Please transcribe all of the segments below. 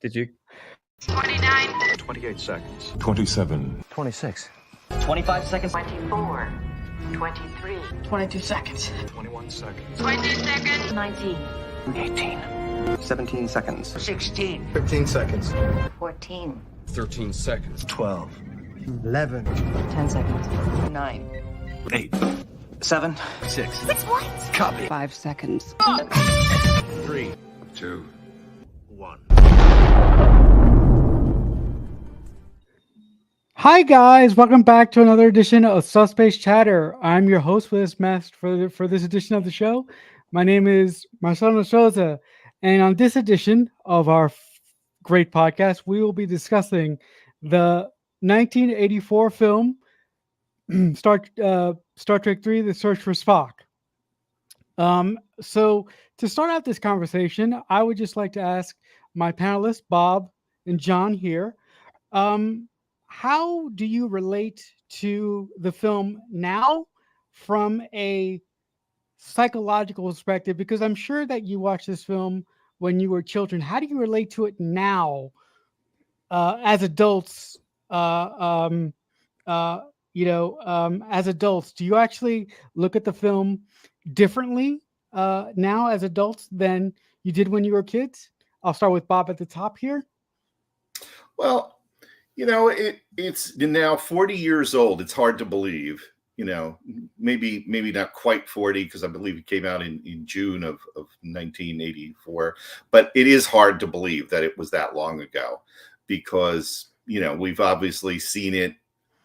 Did you? 29. 28 seconds. 27. 26. 25 seconds. 24. 23. 22 seconds. 21 seconds. 20 seconds. 19. 18. 17 seconds. 16. 15 seconds. 14. 13 seconds. 12. 11. 10 seconds. 9. 8. 7. 6. What? Copy. 5 seconds. 3, 2, 1. Hi guys, welcome back to another edition of Subspace Chatter. I'm your host for this edition of the show. My name is Marcelo Souza, and on this edition of our great podcast, we will be discussing the 1984 film Star Trek 3: The Search for Spock. So to start out this conversation, I would just like to ask my panelists, Bob and John here, how do you relate to the film now from a psychological perspective? Because I'm sure that you watched this film when you were children. How do you relate to it now as adults? As adults, do you actually look at the film differently now as adults than you did when you were kids? I'll start with Bob at the top here. Well, it's now 40 years old. It's hard to believe, maybe not quite 40, because I believe it came out in June of 1984. But it is hard to believe that it was that long ago, because, we've obviously seen it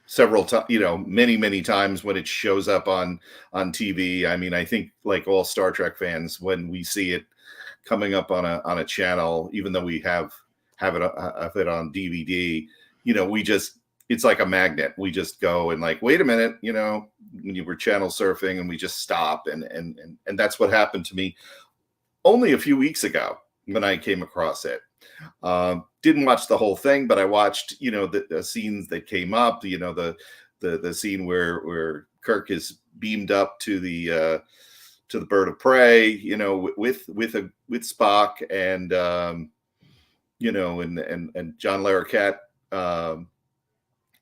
several times, many times when it shows up on TV. I mean, I think like all Star Trek fans, when we see it coming up on a channel, even though we have it on DVD, it's like a magnet. We just go and like, wait a minute, when you were channel surfing, and we just stop. And that's what happened to me only a few weeks ago when I came across it. Didn't watch the whole thing, but I watched, the scenes that came up, the scene where Kirk is beamed up to the bird of prey, with Spock and, and John Larroquette,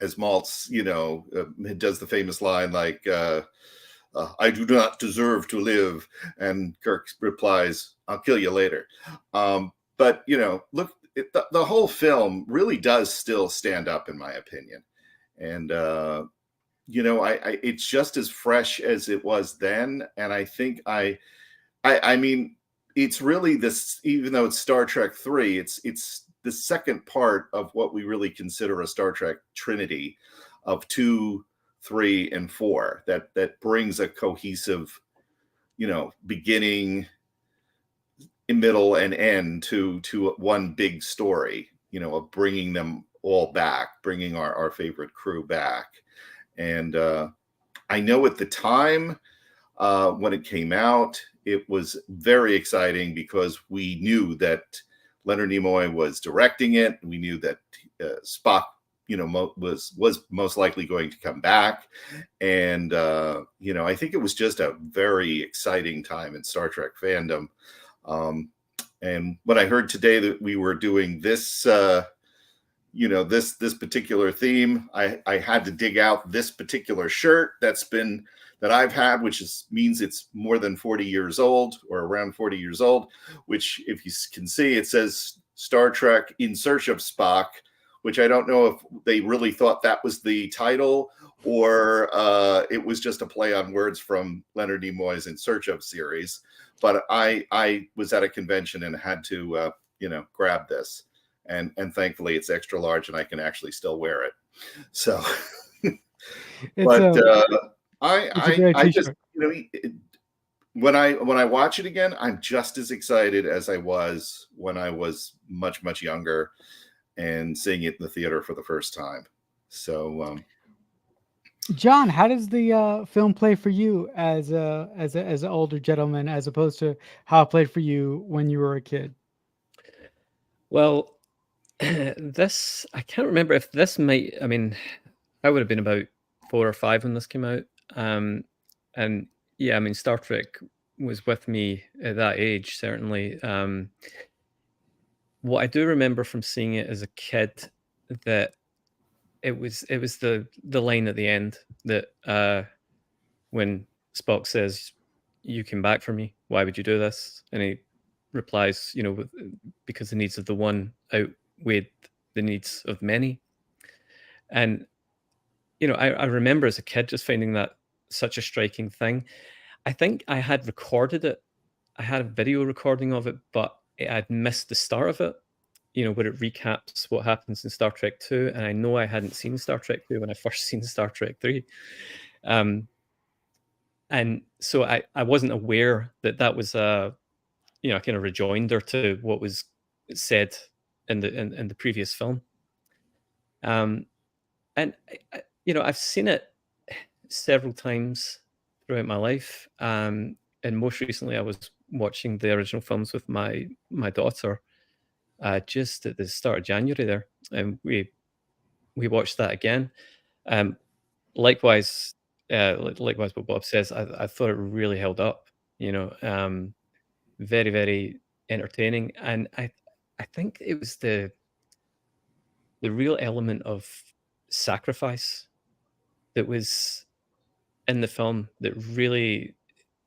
as Maltz, does the famous line like, I do not deserve to live. And Kirk replies, I'll kill you later. But, look, the whole film really does still stand up, in my opinion. And, it's just as fresh as it was then. And I think I mean, it's really this, even though it's Star Trek 3, it's the second part of what we really consider a Star Trek trinity of 2, 3, and 4 that brings a cohesive, beginning, middle, and end to one big story, of bringing them all back, bringing our favorite crew back. And I know at the time when it came out, it was very exciting because we knew that Leonard Nimoy was directing it. We knew that Spock, was most likely going to come back. And, I think it was just a very exciting time in Star Trek fandom. And when I heard today that we were doing this, this particular theme, I had to dig out this particular shirt that I've had, which means it's more than 40 years old, or around 40 years old, which, if you can see, it says Star Trek In Search of Spock, which I don't know if they really thought that was the title, or it was just a play on words from Leonard Nimoy's In Search of series. But I was at a convention and had to, grab this. And thankfully it's extra large and I can actually still wear it. So, I just, when I watch it again, I'm just as excited as I was when I was much, much younger and seeing it in the theater for the first time. So, John, how does the film play for you as an older gentleman, as opposed to how it played for you when you were a kid? Well, I can't remember if this might. I mean, I would have been about 4 or 5 when this came out, and yeah, I mean, Star Trek was with me at that age, certainly. what I do remember from seeing it as a kid, that it was the line at the end that when Spock says, "You came back for me. Why would you do this?" And he replies, because the needs of the one outweighed the needs of many. And I remember as a kid just finding that such a striking thing. I think I had recorded it. I had a video recording of it, but I'd missed the start of it, where it recaps what happens in Star Trek 2. And I know I hadn't seen Star Trek 2 when I first seen Star Trek 3. And so I wasn't aware that was a kind of rejoinder to what was said in the previous film. And I've seen it several times throughout my life. And most recently, I was watching the original films with my daughter just at the start of January there, and we watched that again. Likewise, likewise, what Bob says, I thought it really held up. Very, very entertaining, and I think it was the real element of sacrifice that was in the film that really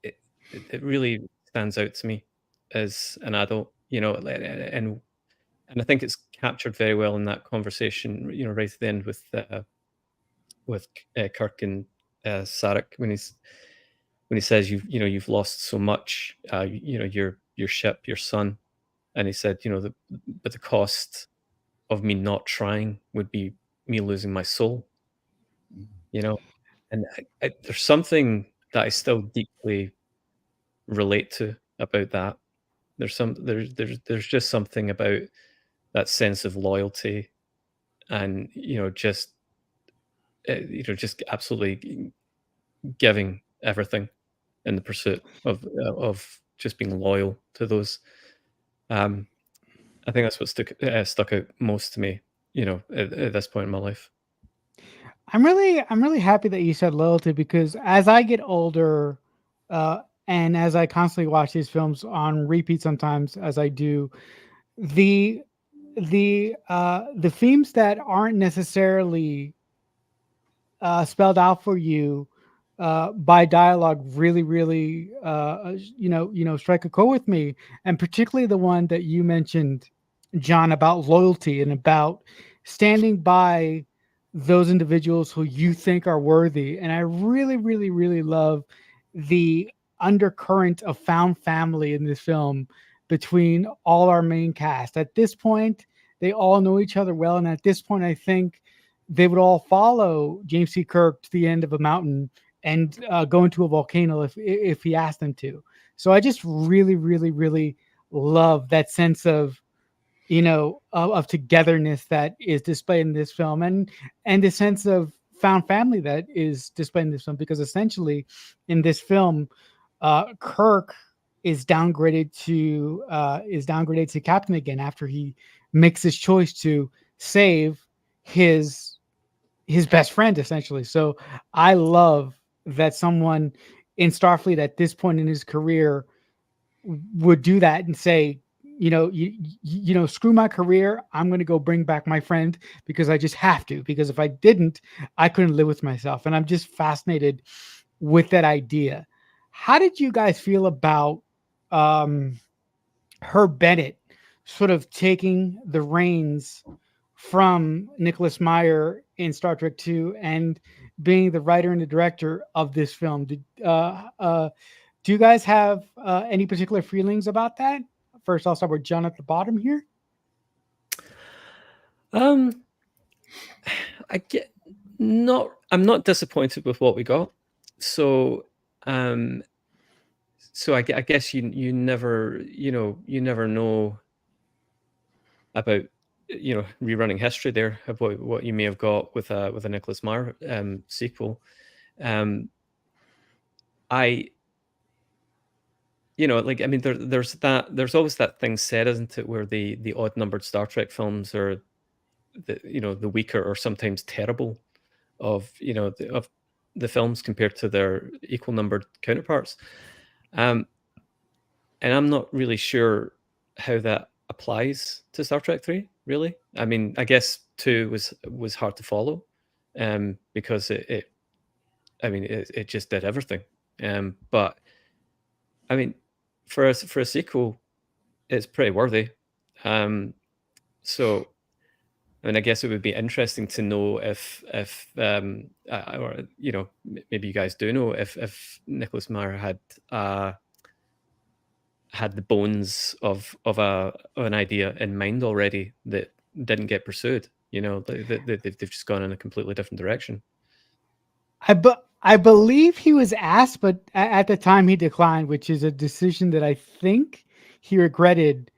it really stands out to me as an adult, and I think it's captured very well in that conversation, right at the end with Kirk and Sarek when he says you've lost so much, your ship, your son, and he said, but the cost of me not trying would be me losing my soul, and there's something that I still deeply relate to about that. There's just something about that sense of loyalty, and just absolutely giving everything in the pursuit of just being loyal to those. I think that's what stuck out most to me, at this point in my life. I'm really happy that you said loyalty, because as I get older, and as I constantly watch these films on repeat, sometimes as I do, the themes that aren't necessarily spelled out for you by dialogue really strike a chord with me, and particularly the one that you mentioned, John, about loyalty and about standing by those individuals who you think are worthy. And I really love the undercurrent of found family in this film between all our main cast. At this point, they all know each other well, and at this point, I think they would all follow James C. Kirk to the end of a mountain and go into a volcano if he asked them to. So I just really love that sense of of togetherness that is displayed in this film, and the sense of found family that is displayed in this film, because essentially in this film, Kirk is downgraded to captain again after he makes his choice to save his best friend, essentially. So I love that someone in Starfleet at this point in his career would do that and say, screw my career, I'm going to go bring back my friend because I just have to, because if I didn't, I couldn't live with myself. And I'm just fascinated with that idea. How did you guys feel about Herb Bennett sort of taking the reins from Nicholas Meyer in Star Trek 2 and being the writer and the director of this film? Do you guys have any particular feelings about that? First, I'll start with John at the bottom here. I'm not disappointed with what we got. So I guess you never know about rerunning history there of what you may have got with a Nicholas Meyer sequel. There's always that thing said, isn't it, where the odd numbered Star Trek films are the weaker or sometimes terrible of the films compared to their equal numbered counterparts. And I'm not really sure how that applies to Star Trek 3, really. I mean, I guess 2 was hard to follow, because it just did everything. But I mean, for a sequel, it's pretty worthy. So I mean, I guess it would be interesting to know if or maybe you guys do know if Nicholas Meyer had the bones of an idea in mind already that didn't get pursued. They've just gone in a completely different direction. I believe he was asked, but at the time he declined, which is a decision that I think he regretted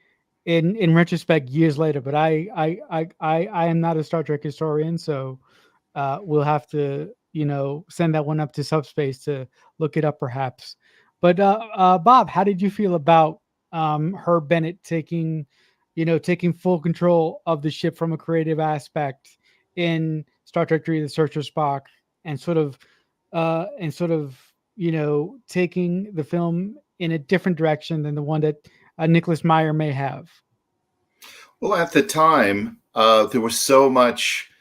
in retrospect years later. But I am not a Star Trek historian, so we'll have to send that one up to Subspace to look it up perhaps. But Bob, how did you feel about Herb Bennett taking full control of the ship from a creative aspect in Star Trek III: The Search for Spock, and sort of taking the film in a different direction than the one that Nicholas Meyer may have? Well, at the time, there was so much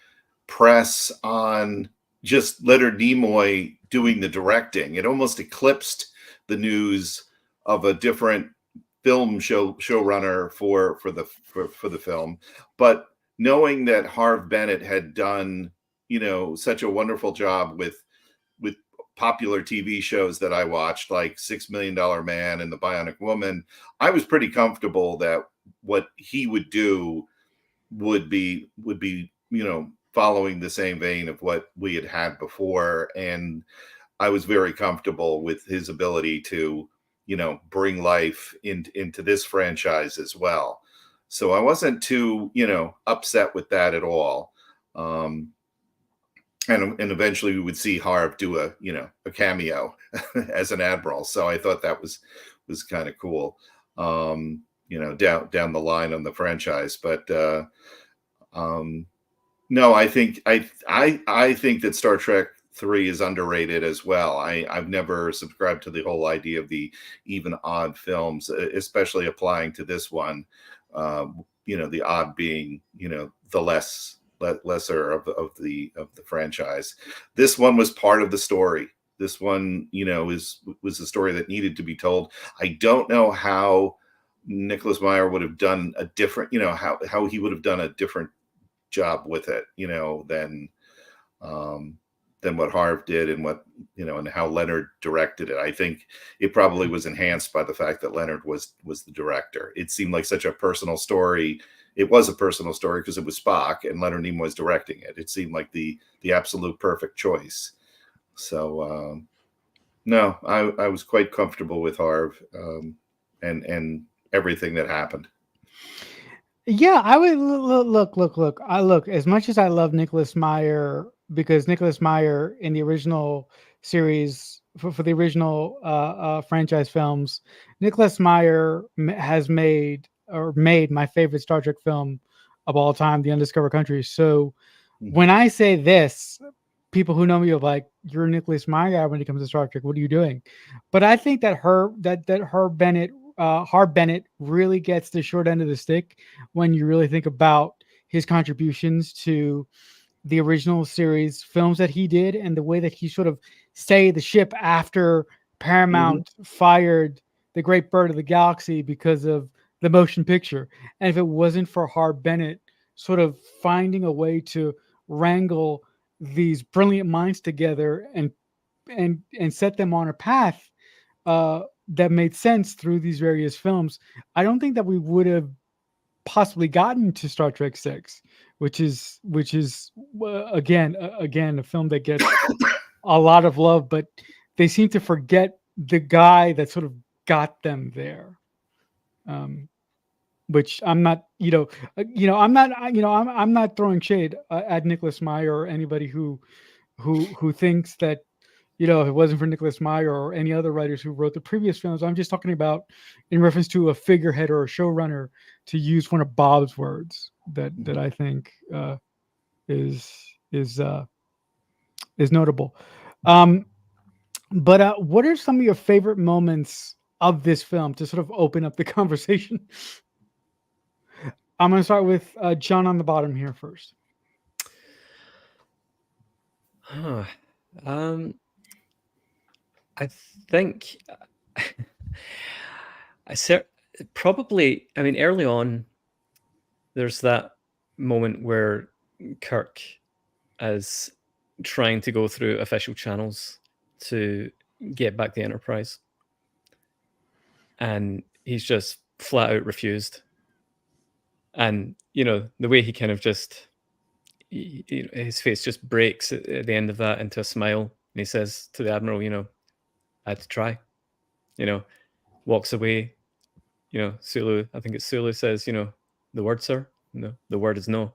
press on just Leonard Nimoy doing the directing. It almost eclipsed the news of a different film showrunner for the film. But knowing that Harve Bennett had done such a wonderful job with popular TV shows that I watched, like $6 Million Man and The Bionic Woman, I was pretty comfortable that what he would do would be following the same vein of what we had before. And I was very comfortable with his ability to, bring life into this franchise as well. So I wasn't too, upset with that at all. And eventually we would see Harv do a cameo as an admiral. So I thought that was kind of cool, down the line on the franchise. But no, I think that Star Trek 3 is underrated as well. I've never subscribed to the whole idea of the even odd films, especially applying to this one. The odd being, the lesser of the franchise. This one was part of the story. This one, was a story that needed to be told. I don't know how Nicholas Meyer would have done a different, how he would have done a different job with it, than what Harv did, and what, and how Leonard directed it. I think it probably was enhanced by the fact that Leonard was the director. It seemed like such a personal story. It was a personal story because it was Spock and Leonard Nimoy was directing it. It seemed like the absolute perfect choice. So, no, I was quite comfortable with Harv, and everything that happened. Yeah, I would look as much as I love Nicholas Meyer, because Nicholas Meyer in the original series for the original franchise films, Nicholas Meyer has made my favorite Star Trek film of all time, The Undiscovered Country. So when I say this, people who know me are like, "You're a Nicholas Meyer guy when it comes to Star Trek. What are you doing?" But I think that Harve Bennett really gets the short end of the stick when you really think about his contributions to the original series films that he did, and the way that he sort of stayed the ship after Paramount fired the Great Bird of the Galaxy because of the motion picture. And if it wasn't for Harve Bennett sort of finding a way to wrangle these brilliant minds together and set them on a path that made sense through these various films, I don't think that we would have possibly gotten to Star Trek 6, which is again a film that gets a lot of love, but they seem to forget the guy that sort of got them there. Which I'm not, I'm not throwing shade at Nicholas Meyer or anybody who thinks that, if it wasn't for Nicholas Meyer or any other writers who wrote the previous films. I'm just talking about in reference to a figurehead or a showrunner, to use one of Bob's words that I think is notable. But what are some of your favorite moments of this film to sort of open up the conversation? I'm going to start with John on the bottom here first. I think probably. I mean, early on, there's that moment where Kirk is trying to go through official channels to get back the Enterprise, and he's just flat out refused. And the way he kind of just, his face just breaks at the end of that into a smile, and he says to the Admiral, I had to try. Walks away. Sulu, I think it's Sulu, says, the word, sir. No, the word is no.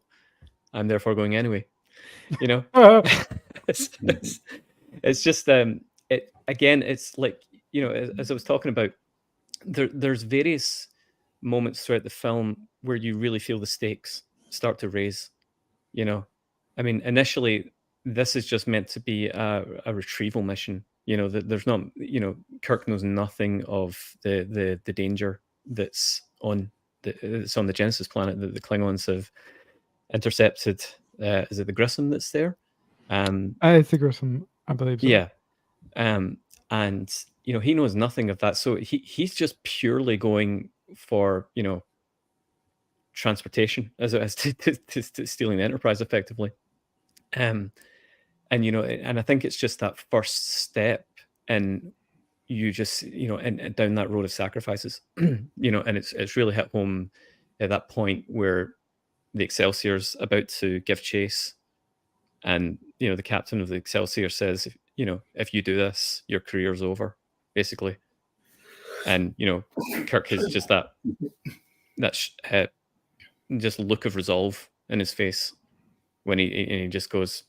I'm therefore going anyway. It's just it again. It's like as I was talking about, there's various moments throughout the film where you really feel the stakes start to raise. I mean, initially this is just meant to be a retrieval mission. There's not. Kirk knows nothing of the danger that's on the Genesis planet that the Klingons have intercepted. Is it the Grissom that's there? It's the Grissom, I believe so. Yeah. And he knows nothing of that. So he's just purely going for, transportation as to stealing the Enterprise effectively. And I think it's just that first step, and you just, and down that road of sacrifices, and it's really hit home at that point where the Excelsior's about to give chase, and the captain of the Excelsior says, if you do this, your career's over, basically. And Kirk has just that just look of resolve in his face when he just goes,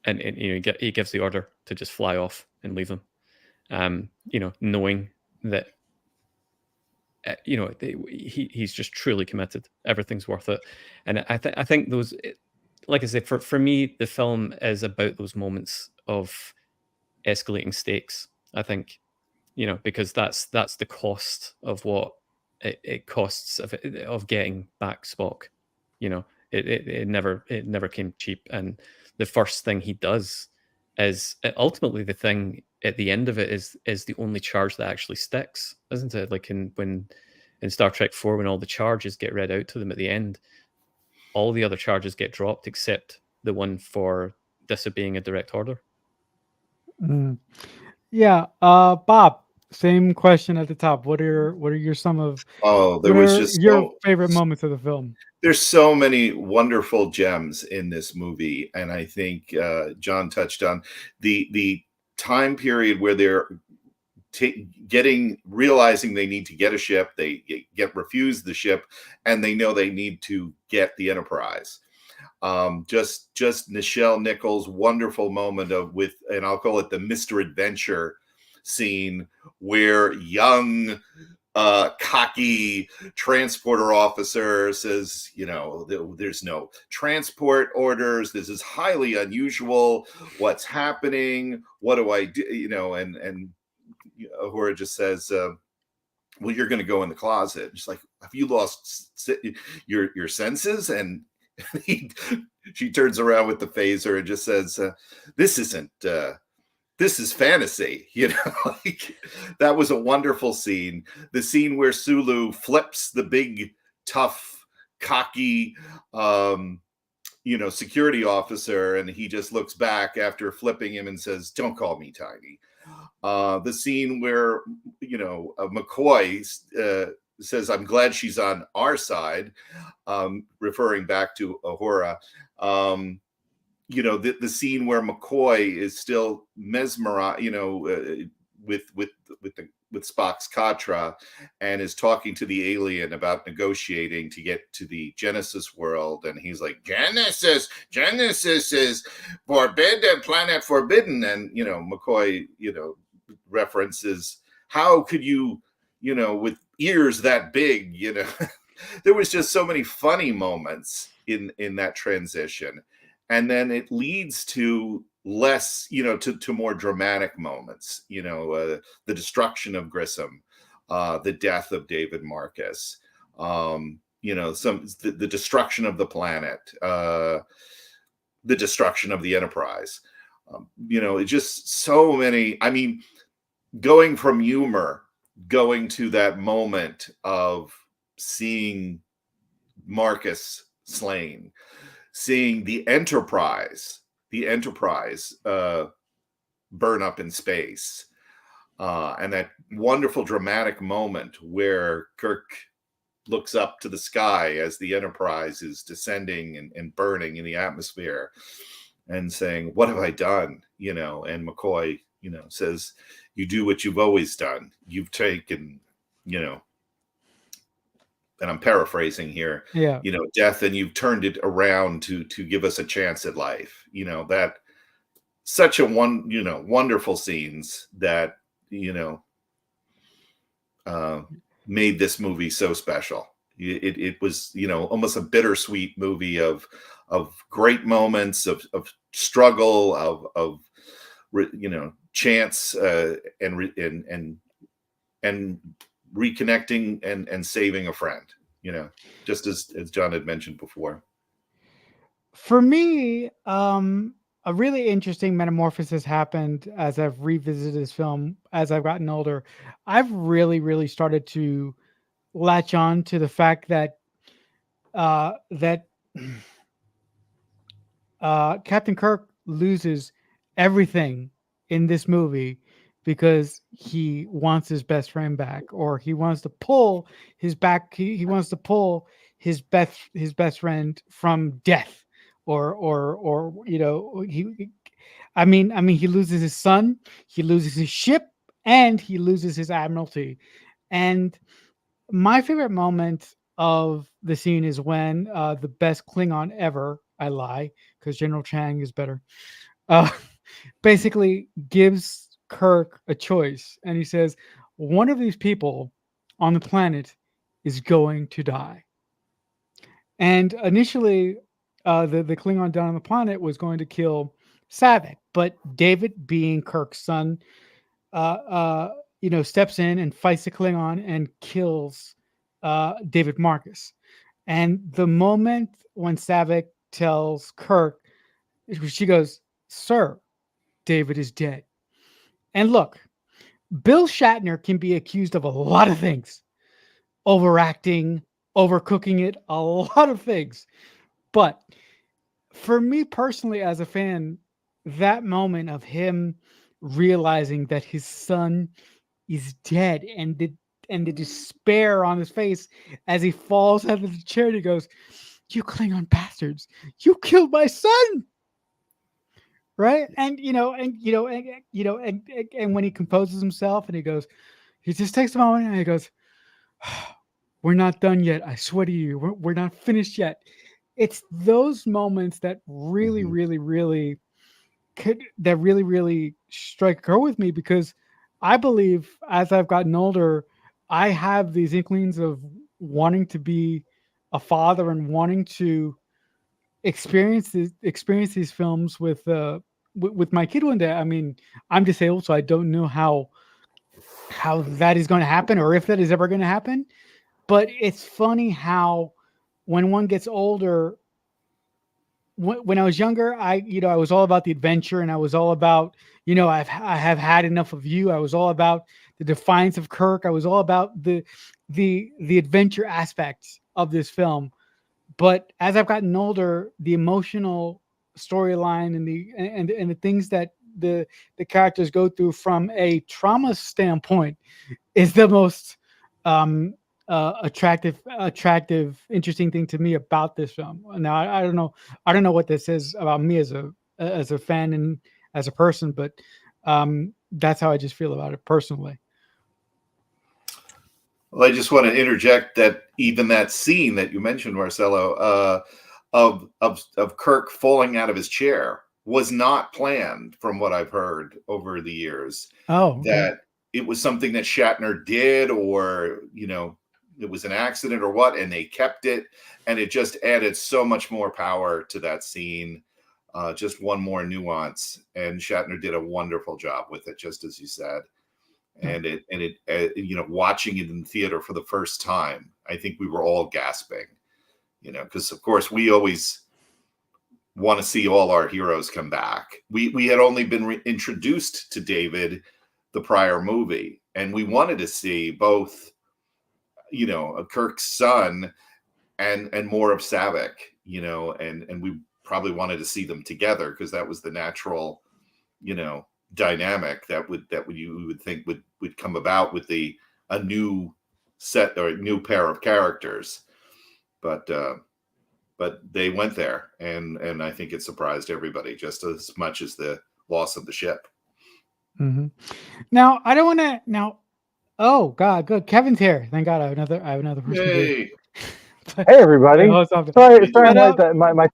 and he gives the order to just fly off and leave them, knowing that he's just truly committed. Everything's worth it. And I think those, like I say, for me, the film is about those moments of escalating stakes. I think, because that's the cost of what it costs of getting back Spock. It never came cheap. And the first thing he does is ultimately the thing at the end of it is the only charge that actually sticks, isn't it? Like in Star Trek 4, when all the charges get read out to them at the end, all the other charges get dropped except the one for disobeying a direct order. Yeah. Bob, same question at the top. What are your some of your favorite moments of the film? There's so many wonderful gems in this movie, and I think John touched on the time period where they're realizing they need to get a ship, they get refused the ship, and they know they need to get the Enterprise. Just Nichelle Nichols' wonderful moment and I'll call it the Mr. Adventure scene, where young cocky transporter officer says, there's no transport orders. This is highly unusual. What's happening? What do I do? And Uhura just says, well, you're going to go in the closet. She's like, have you lost your senses? And she turns around with the phaser and just says, this is fantasy. Like, that was a wonderful scene. The scene where Sulu flips the big, tough, cocky, security officer, and he just looks back after flipping him and says, don't call me tiny. The scene where, McCoy says, I'm glad she's on our side, referring back to Uhura. The scene where McCoy is still mesmerized, with Spock's Katra, and is talking to the alien about negotiating to get to the Genesis world, and he's like, Genesis is forbidden, planet forbidden, and McCoy references, how could you with ears that big, there was just so many funny moments in that transition. And then it leads to less, to more dramatic moments, the destruction of Grissom, the death of David Marcus, the destruction of the planet, the destruction of the Enterprise. It's just so many. I mean, going from humor, going to that moment of seeing Marcus slain, seeing the Enterprise burn up in space, and that wonderful dramatic moment where Kirk looks up to the sky as the Enterprise is descending and burning in the atmosphere and saying, "What have I done?" And McCoy, says, "You do what you've always done. You've taken, and I'm paraphrasing here, death, and you've turned it around to give us a chance at life." That such a wonderful scenes that, made this movie so special. It was, almost a bittersweet movie of great moments of struggle, of chance, and reconnecting and saving a friend, just as John had mentioned before. For me, a really interesting metamorphosis happened as I've revisited this film as I've gotten older. I've really, really started to latch on to the fact that Captain Kirk loses everything in this movie because he wants his best friend back, or he wants to pull his back. He wants to pull his best friend from death, or he loses his son, he loses his ship, and he loses his admiralty. And my favorite moment of the scene is when the best Klingon ever, I lie, because General Chang is better, basically gives Kirk a choice. And he says, one of these people on the planet is going to die. And initially, the Klingon down on the planet was going to kill Saavik, but David, being Kirk's son, steps in and fights the Klingon and kills David Marcus. And the moment when Saavik tells Kirk, she goes, "Sir, David is dead." And look, Bill Shatner can be accused of a lot of things. Overacting, overcooking it, a lot of things. But for me personally, as a fan, that moment of him realizing that his son is dead, and the despair on his face as he falls out of the chair, and he goes, "You Klingon bastards, you killed my son!" Right? And when he composes himself and he just takes a moment and he goes, "We're not done yet. I swear to you, we're not finished yet." It's those moments that really, really, really strike a chord with me, because I believe as I've gotten older, I have these inklings of wanting to be a father and wanting to experience these films with my kid one day. I mean, I'm disabled, so I don't know how that is going to happen, or if that is ever going to happen. But it's funny how when one gets older, when I was younger, I was all about the adventure, and I was all about, I have had enough of you. I was all about the defiance of Kirk. I was all about the adventure aspects of this film. But as I've gotten older, the emotional storyline and the things that the characters go through from a trauma standpoint is the most attractive, interesting thing to me about this film. Now, I don't know what this says about me as a fan and as a person, but that's how I just feel about it personally. Well, I just want to interject that even that scene that you mentioned, Marcelo, of Kirk falling out of his chair was not planned, from what I've heard over the years. Oh, okay. That it was something that Shatner did, or it was an accident or what, and they kept it, and it just added so much more power to that scene, just one more nuance, and Shatner did a wonderful job with it, just as you said. and watching it in the theater for the first time, I think we were all gasping, because of course we always want to see all our heroes come back. We had only been introduced to David the prior movie, and we wanted to see both, Kirk's son and more of Saavik, and we probably wanted to see them together because that was the natural, dynamic that you would think would come about with a new set or a new pair of characters, but they went there, and I think it surprised everybody just as much as the loss of the ship. Mm-hmm. Now I don't want to now. Oh God, good. Kevin's here. Thank God. I have another person here. Yay. Hey everybody! Hey, what's up? Sorry, But, I'm late.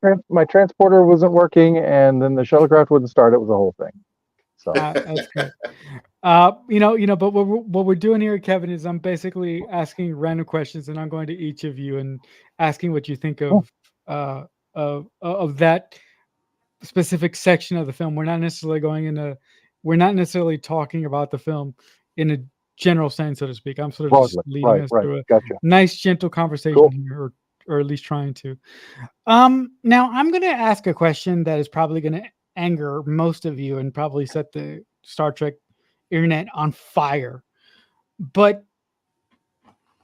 That my transporter wasn't working, and then the shuttlecraft wouldn't start. It was a whole thing. So That's good. But what we're doing here, Kevin, is I'm basically asking random questions, and I'm going to each of you and asking what you think of that specific section of the film. We're not necessarily talking about the film in a general sense, so to speak. I'm sort of just leading us through a nice, gentle conversation here, or at least trying to. Now I'm going to ask a question that is probably going to anger most of you and probably set the Star Trek internet on fire. But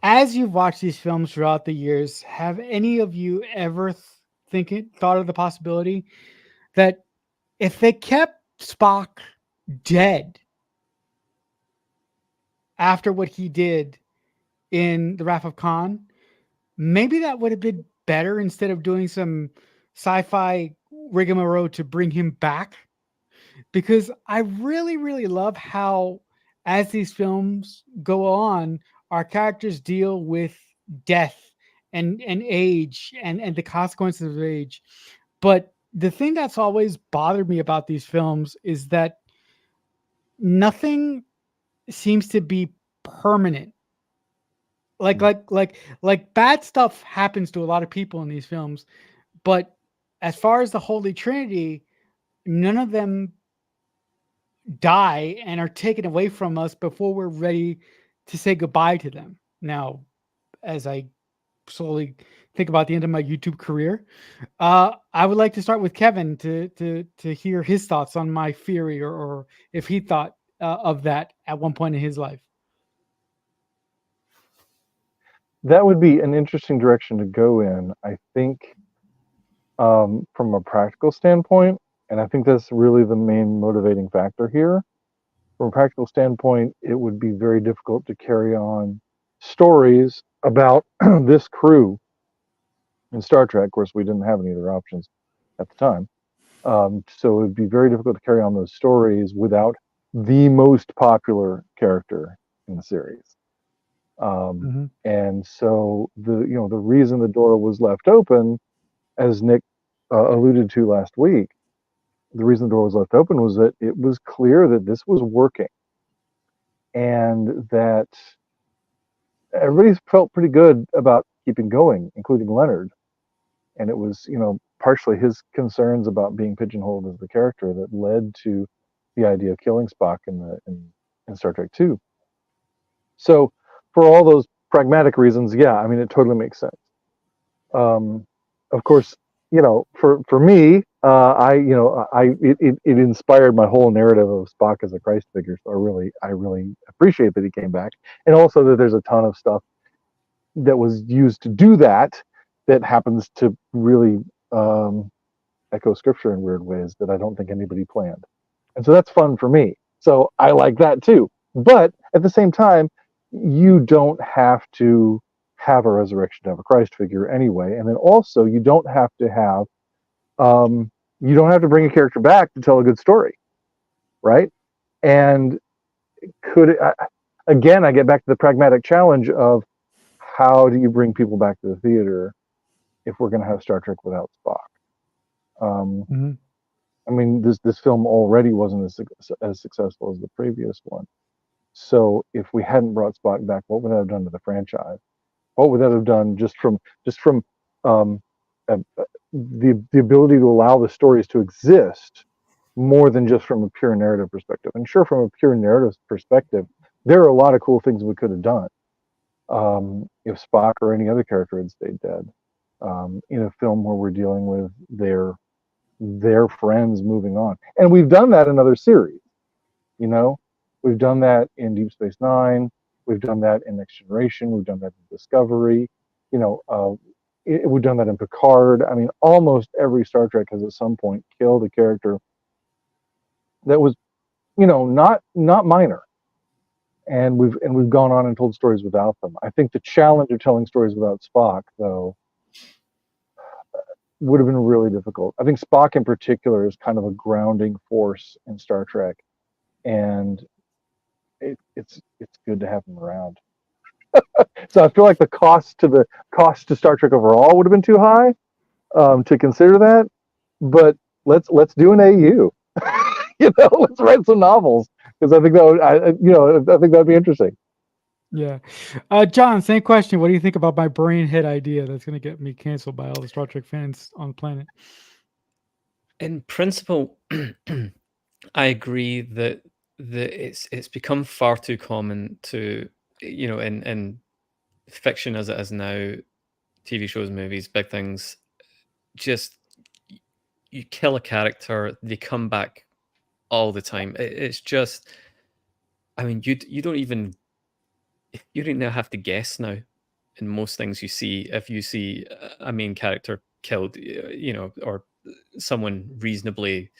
as you've watched these films throughout the years, have any of you ever thought of the possibility that if they kept Spock dead after what he did in The Wrath of Khan, maybe that would have been better instead of doing some sci-fi rigmarole to bring him back? Because I really, really love how, as these films go on, our characters deal with death and age and the consequences of age. But the thing that's always bothered me about these films is that nothing seems to be permanent. Like bad stuff happens to a lot of people in these films, but as far as the Holy Trinity, none of them die and are taken away from us before we're ready to say goodbye to them. Now, as I slowly think about the end of my YouTube career, I would like to start with Kevin to hear his thoughts on my theory, or if he thought of that at one point in his life. that would be an interesting direction to go in, I think, from a practical standpoint. And I think that's really the main motivating factor here. From a practical standpoint, it would be very difficult to carry on stories about this crew in Star Trek. Of course, we didn't have any other options at the time. So it would be very difficult to carry on those stories without the most popular character in the series. And so the reason the door was left open, as Nick alluded to last week, the reason the door was left open was that it was clear that this was working, and that everybody felt pretty good about keeping going, including Leonard. And it was, partially his concerns about being pigeonholed as the character that led to the idea of killing Spock in Star Trek II. So for all those pragmatic reasons, yeah, I mean, it totally makes sense. Of course, for me, it inspired my whole narrative of Spock as a Christ figure. So I really appreciate that he came back, and also that there's a ton of stuff that was used to do that happens to really echo scripture in weird ways that I don't think anybody planned. And so that's fun for me. So I like that too. But at the same time, you don't have to have a resurrection to have a Christ figure anyway. And then also you don't have to bring a character back to tell a good story, right? And again, I get back to the pragmatic challenge of how do you bring people back to the theater if we're going to have Star Trek without Spock? I mean, this film already wasn't as successful as the previous one. So if we hadn't brought Spock back, what would that have done to the franchise? What would that have done just from the ability to allow the stories to exist, more than just from a pure narrative perspective? And sure, from a pure narrative perspective, there are a lot of cool things we could have done if Spock or any other character had stayed dead in a film where we're dealing with their friends moving on. And we've done that in other series. You know, we've done that in Deep Space Nine. We've done that in Next Generation. We've done that in Discovery. You know, we've done that in Picard. I mean, almost every Star Trek has at some point killed a character that was, you know, not minor. And we've gone on and told stories without them. I think the challenge of telling stories without Spock, though, would have been really difficult. I think Spock in particular is kind of a grounding force in Star Trek, and it's good to have him around. So I feel like the cost to Star Trek overall would have been too high to consider that. But let's do an AU. You know, let's write some novels, because I think that'd be interesting. Yeah. John, same question. What do you think about my brain hit idea that's going to get me canceled by all the Star Trek fans on the planet? In principle, I agree that it's become far too common to, you know, in fiction as it is now, TV shows, movies, big things, just you kill a character, they come back all the time. It's just, I mean, you don't even have to guess now in most things you see. If you see a main character killed, you know, or someone reasonably,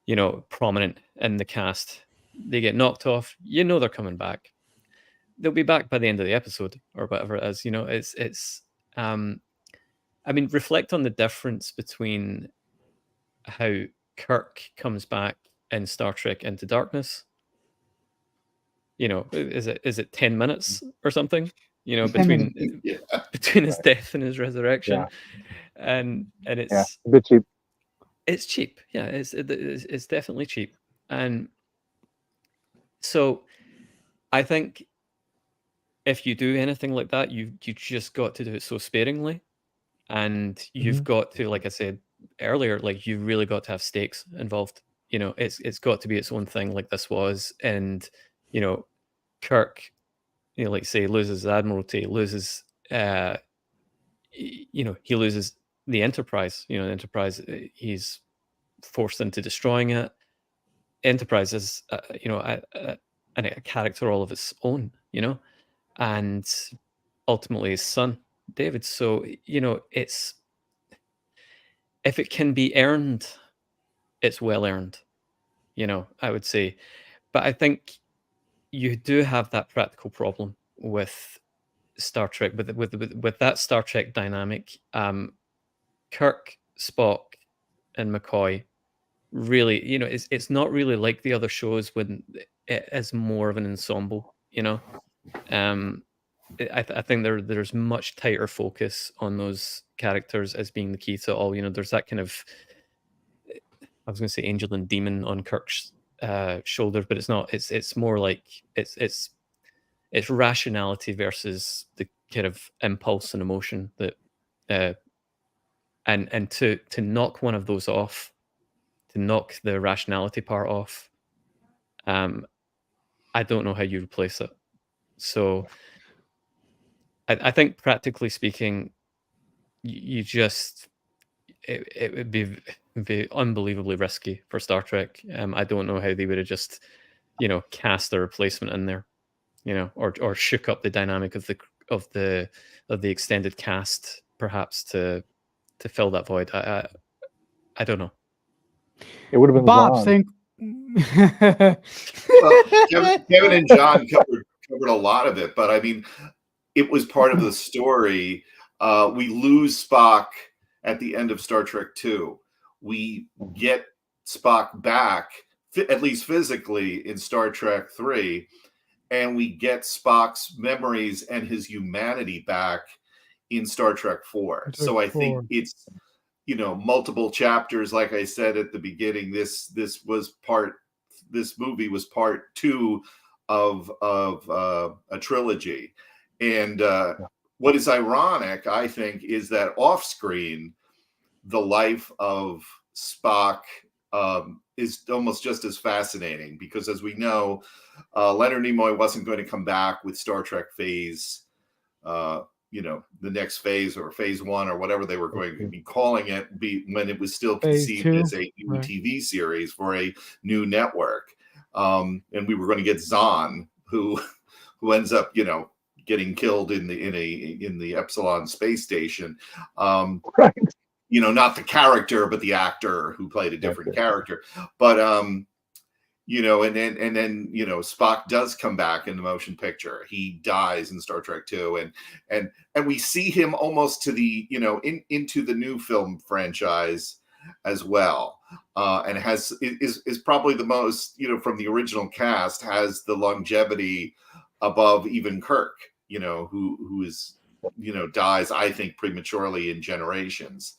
you know, prominent in the cast, they get knocked off, you know, they're coming back. They'll be back by the end of the episode or whatever it is. You know, it's I mean, reflect on the difference between how Kirk comes back in Star Trek Into Darkness. You know, is it 10 minutes or something? You know, between his death and his resurrection, and it's a bit cheap. It's cheap, yeah. It's definitely cheap, and so I think if you do anything like that, you just got to do it so sparingly, and you've got to, like I said earlier, like you really got to have stakes involved. You know, it's got to be its own thing, like this was, and you know, Kirk, you know, like say loses Admiralty, loses, you know, he loses the Enterprise. You know, the Enterprise, he's forced into destroying it. Enterprise is, you know, a character all of its own. You know, and ultimately his son, David. So you know, it's, if it can be earned, it's well earned. You know, I would say, but I think you do have that practical problem with Star Trek, with that Star Trek dynamic. Kirk, Spock, and McCoy really, you know, it's not really like the other shows when it is more of an ensemble. You know, I think there's much tighter focus on those characters as being the key to all. You know, there's that kind of, I was going to say angel and demon on Kirk's shoulder, but it's not. It's more like it's rationality versus the kind of impulse and emotion that, and to knock one of those off, to knock the rationality part off, I don't know how you replace it. So I think practically speaking, you just, it would be unbelievably risky for Star Trek. I don't know how they would have just, you know, cast a replacement in there, you know, or shook up the dynamic of the extended cast, perhaps to fill that void. I don't know. It would have been Bob Zahn. saying. Well, Kevin and John covered a lot of it, but I mean, it was part of the story. We lose Spock at the end of Star Trek II. We get Spock back, at least physically, in Star Trek III, and we get Spock's memories and his humanity back in Star Trek IV. So I think it's, you know, multiple chapters. Like I said at the beginning, this movie was part 2 of a trilogy. And what is ironic, I think, is that off screen, the life of Spock is almost just as fascinating, because as we know, Leonard Nimoy wasn't going to come back with Star Trek Phase, the next phase, or Phase 1, or whatever they were going to be calling it, when it was still Phase conceived 2, as a new right. TV series for a new network. And we were going to get Zahn, who ends up, getting killed in the Epsilon space station. Right. Not the character, but the actor who played a different character. But and then Spock does come back in the motion picture. He dies in Star Trek 2, and we see him almost to the into the new film franchise as well, and is probably the most, from the original cast, has the longevity above even Kirk, who is dies, I think, prematurely in Generations.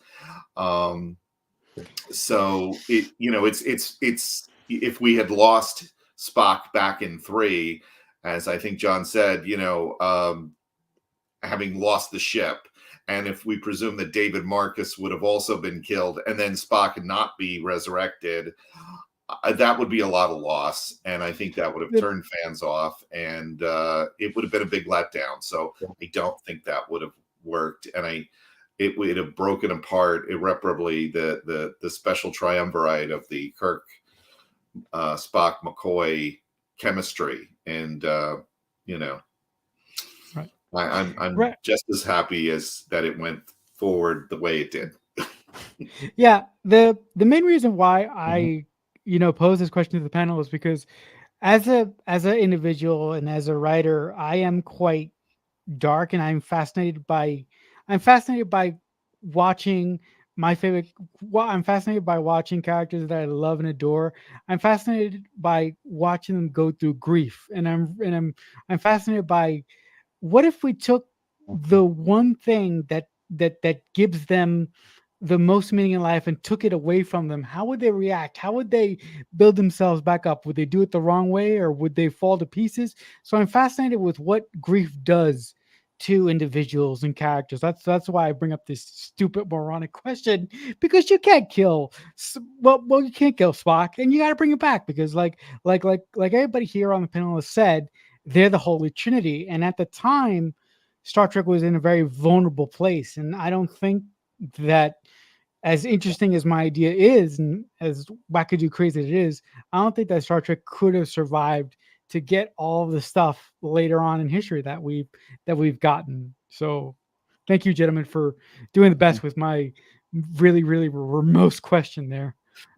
So it's if we had lost Spock back in 3, as I think John said, having lost the ship, and if we presume that David Marcus would have also been killed, and then Spock not be resurrected, that would be a lot of loss, and I think that would have turned fans off, and it would have been a big letdown. So I don't think that would have worked, and it would have broken apart irreparably the special triumvirate of the Kirk, Spock, McCoy chemistry, and Right. I'm just as happy as that it went forward the way it did. Yeah, the main reason why I pose this question to the panel is because as an individual and as a writer, I am quite dark, and I'm fascinated by watching my favorite. I'm fascinated by watching characters that I love and adore. I'm fascinated by watching them go through grief, and I'm fascinated by what if we took the one thing that gives them the most meaning in life and took it away from them. How would they react? How would they build themselves back up? Would they do it the wrong way, or would they fall to pieces? So I'm fascinated with what grief does to individuals and characters. That's why I bring up this stupid moronic question, because you can't kill you can't kill Spock, and you got to bring it back, because like everybody here on the panel has said, they're the Holy Trinity, and at the time Star Trek was in a very vulnerable place, and I don't think that, as interesting as my idea is and as wackadoo crazy it is, I don't think that Star Trek could have survived to get all of the stuff later on in history that we've gotten. So thank you, gentlemen, for doing the best with my really, really remote question there.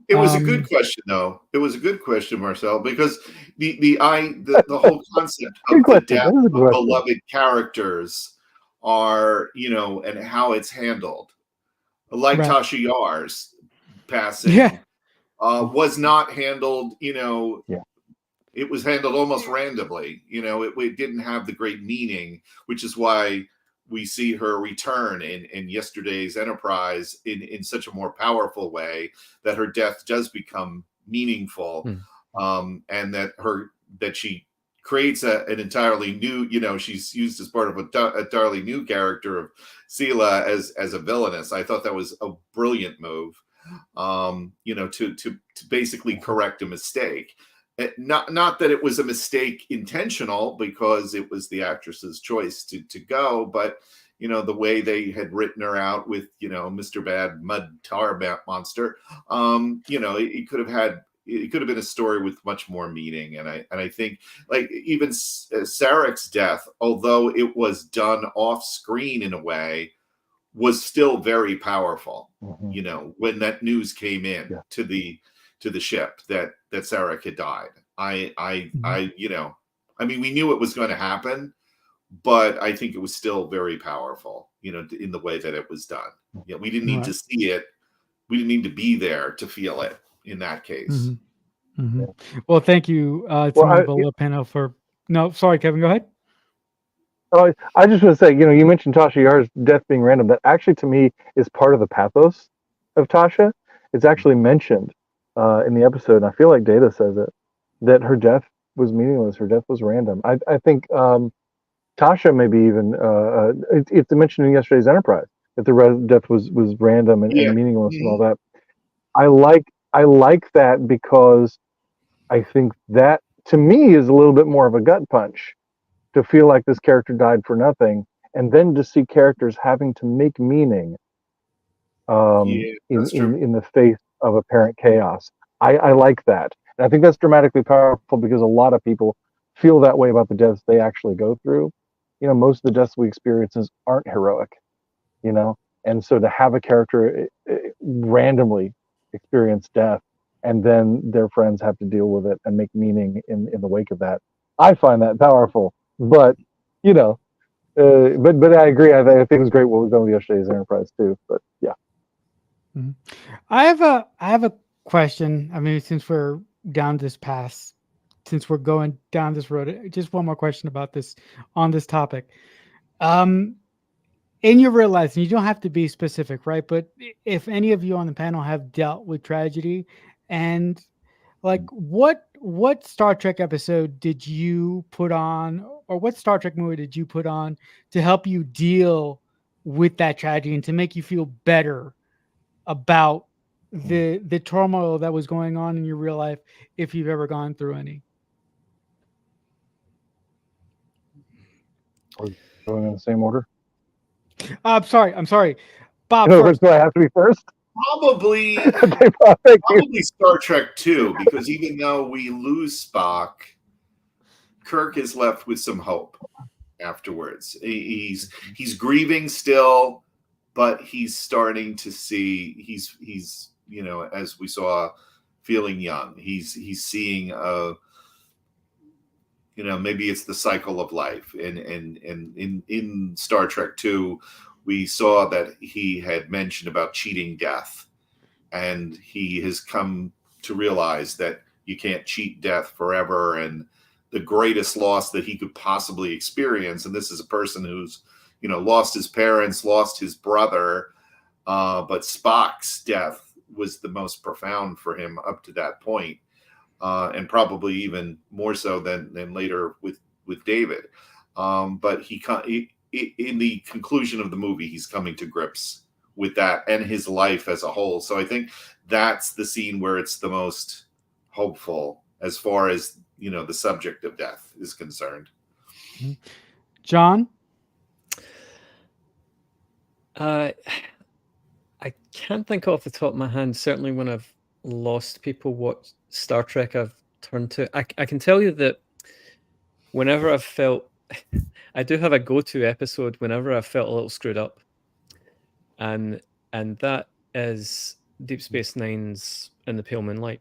It was a good question, though. It was a good question, Marcel, because the whole concept of the death of beloved characters are, and how it's handled. Like Right. Tasha Yar's passing, was not handled, it was handled almost randomly. It didn't have the great meaning, which is why we see her return in yesterday's Enterprise in such a more powerful way, that her death does become meaningful, and that she creates an entirely new, she's used as part of a entirely new character of Sela as a villainess. I thought that was a brilliant move, to basically correct a mistake. Not that it was a mistake intentional, because it was the actress's choice to go, but the way they had written her out with Mr. Bad Mud Tar Monster, it could have been a story with much more meaning. And I think, like, even Sarek's death, although it was done off screen in a way, was still very powerful. When that news came in to the ship that Sarek had died, we knew it was going to happen, but I think it was still very powerful, in the way that it was done. We didn't need to see it. We didn't need to be there to feel it in that case. Well, thank you, panel for. No, sorry, Kevin, go ahead. Oh, I just want to say, you mentioned Tasha Yar's death being random. That actually, to me, is part of the pathos of Tasha. It's actually mentioned in the episode, and I feel like Data says it, that her death was meaningless. Her death was random. I think Tasha maybe even it's mentioned in yesterday's Enterprise that the death was random and meaningless and all that. I like I like that because I think that to me is a little bit more of a gut punch to feel like this character died for nothing, and then to see characters having to make meaning Yeah, that's true. in the face of apparent chaos. I like that. And I think that's dramatically powerful because a lot of people feel that way about the deaths they actually go through. You know, most of the deaths we experience aren't heroic, you know? And so to have a character randomly experience death and then their friends have to deal with it and make meaning in the wake of that, I find that powerful. But, you know, but I agree. I think it was great what was done with yesterday's Enterprise too. But yeah. I have a question. I mean, since we're down this path, since we're going down this road, just one more question about this on this topic. In your real life, and you don't have to be specific, right? But if any of you on the panel have dealt with tragedy, and like what Star Trek episode did you put on, or what Star Trek movie did you put on to help you deal with that tragedy and to make you feel better about the turmoil that was going on in your real life, if you've ever gone through any? Are we going in the same order? I'm sorry, Bob. No, First. do I have to be first? Probably, Okay, Bob, thank you. probably Star Trek 2, because even though we lose Spock, Kirk is left with some hope afterwards. He's grieving still, but he's starting to see he's you know, as we saw, feeling young. He's seeing you know, maybe it's the cycle of life. And in Star Trek 2, we saw that he had mentioned about cheating death, and he has come to realize that you can't cheat death forever, and the greatest loss that he could possibly experience. And this is a person who's, you know, lost his parents, lost his brother, but Spock's death was the most profound for him up to that point, and probably even more so than later with David. But he in the conclusion of the movie, he's coming to grips with that and his life as a whole. So I think that's the scene where it's the most hopeful as far as, you know, the subject of death is concerned. John? I can't think off the top of my hand. Certainly when I've lost people, what Star Trek I've turned to. I can tell you that whenever I've felt, I do have a go-to episode whenever I felt a little screwed up. And that is Deep Space Nine's In the Pale Moonlight.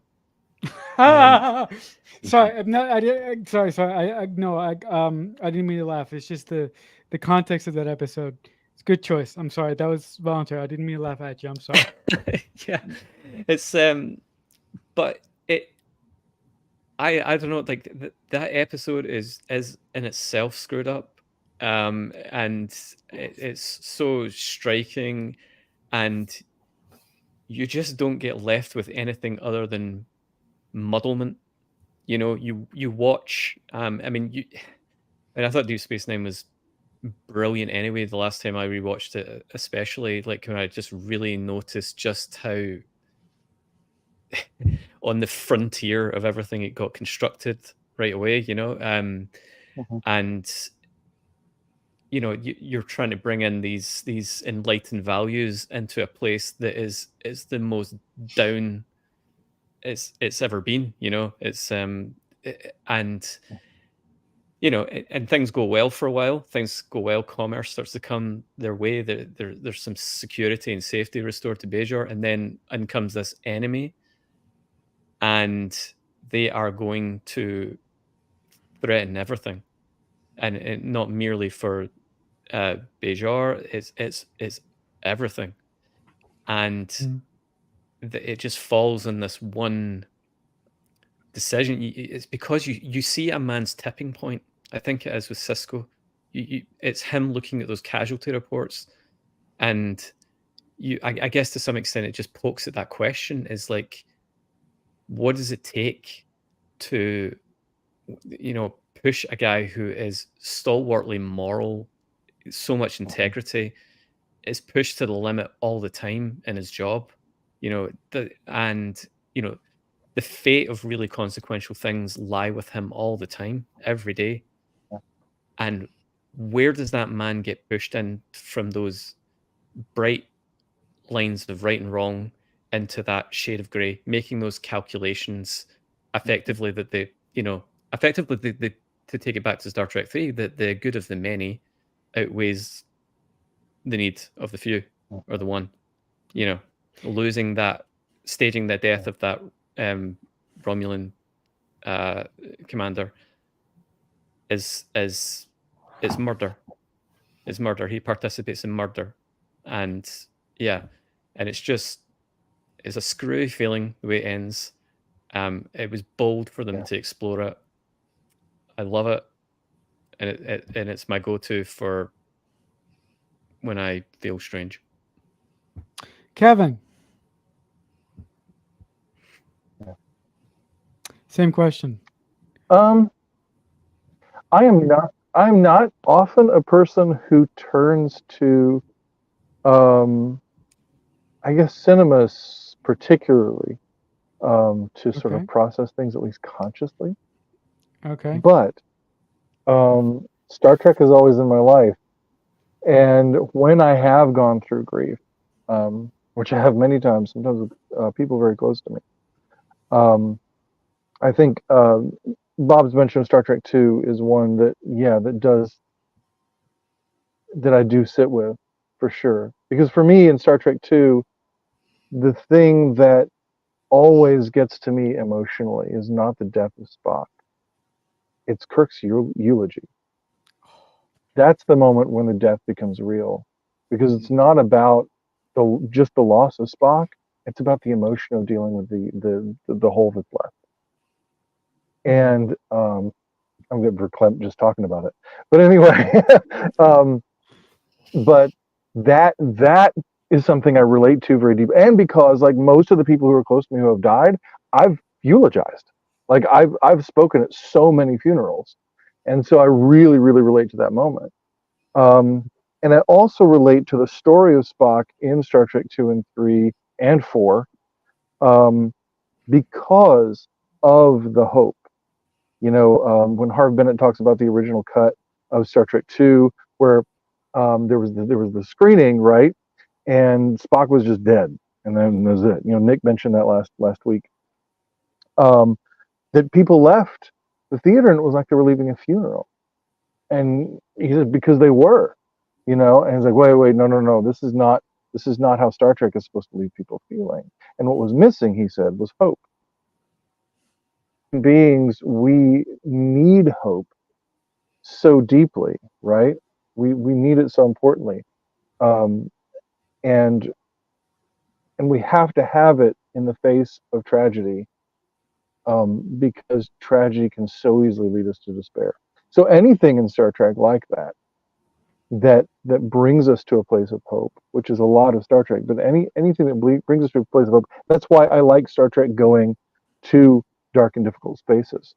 Sorry, I'm not. I did. Sorry. I no. I didn't mean to laugh. It's just the context of that episode. It's a good choice. I'm sorry. That was voluntary. I didn't mean to laugh at you. I'm sorry. Yeah, it's but it. I don't know. Like that episode is in itself screwed up, and it's so striking, and you just don't get left with anything other than muddlement. You know, you watch. I mean, I thought Deep Space Nine was brilliant anyway. The last time I rewatched it, especially like when I just really noticed just how on the frontier of everything it got constructed right away. You know, and you know, you're trying to bring in these enlightened values into a place that is the most down it's ever been. You know, it's and you know, and things go well for a while. Things go well. Commerce starts to come their way. There's some security and safety restored to Bajor, and then in comes this enemy, and they are going to threaten everything, and not merely for Bajor. It's everything, and it just falls on this one decision. It's because you see a man's tipping point. I think it is with Cisco. It's him looking at those casualty reports, and I guess to some extent it just pokes at that question: is like, what does it take to, you know, push a guy who is stalwartly moral, so much integrity, is pushed to the limit all the time in his job, you know, and you know, the fate of really consequential things lie with him all the time, every day. And where does that man get pushed in from those bright lines of right and wrong into that shade of grey, making those calculations effectively that they, effectively to take it back to Star Trek 3, that the good of the many outweighs the need of the few or the one. Losing that, staging the death of that Romulan commander is murder. Is murder. He participates in murder, and it's a screwy feeling the way it ends. It was bold for them to explore it. I love it, and it's my go-to for when I feel strange. Kevin. Same question. I'm not often a person who turns to, I guess, cinema particularly, to sort of process things, at least consciously. Okay. But Star Trek is always in my life. And when I have gone through grief, which I have many times, sometimes with people very close to me, I think Bob's mention of Star Trek 2 is one that I do sit with, for sure. Because for me in Star Trek 2, the thing that always gets to me emotionally is not the death of Spock. It's Kirk's eulogy. That's the moment when the death becomes real, because it's not about just the loss of Spock. It's about the emotion of dealing with the hole that's left. And I'm getting verklempt just talking about it. But anyway, but that is something I relate to very deep. And because, like, most of the people who are close to me who have died, I've eulogized. Like, I've spoken at so many funerals. And so I really, really relate to that moment. And I also relate to the story of Spock in Star Trek 2 and 3 and 4, because of the hope. When Harv Bennett talks about the original cut of Star Trek 2, where there was the screening, right, and Spock was just dead, and then that was it. Nick mentioned that last week. That people left the theater, and it was like they were leaving a funeral. And he said because they were, and he's like, wait, no, this is not how Star Trek is supposed to leave people feeling. And what was missing, he said, was hope. Beings, we need hope so deeply, right? We need it so importantly, and we have to have it in the face of tragedy, because tragedy can so easily lead us to despair. So anything in Star Trek like that brings us to a place of hope, which is a lot of Star Trek, but anything that brings us to a place of hope. That's why I like Star Trek going to dark and difficult spaces,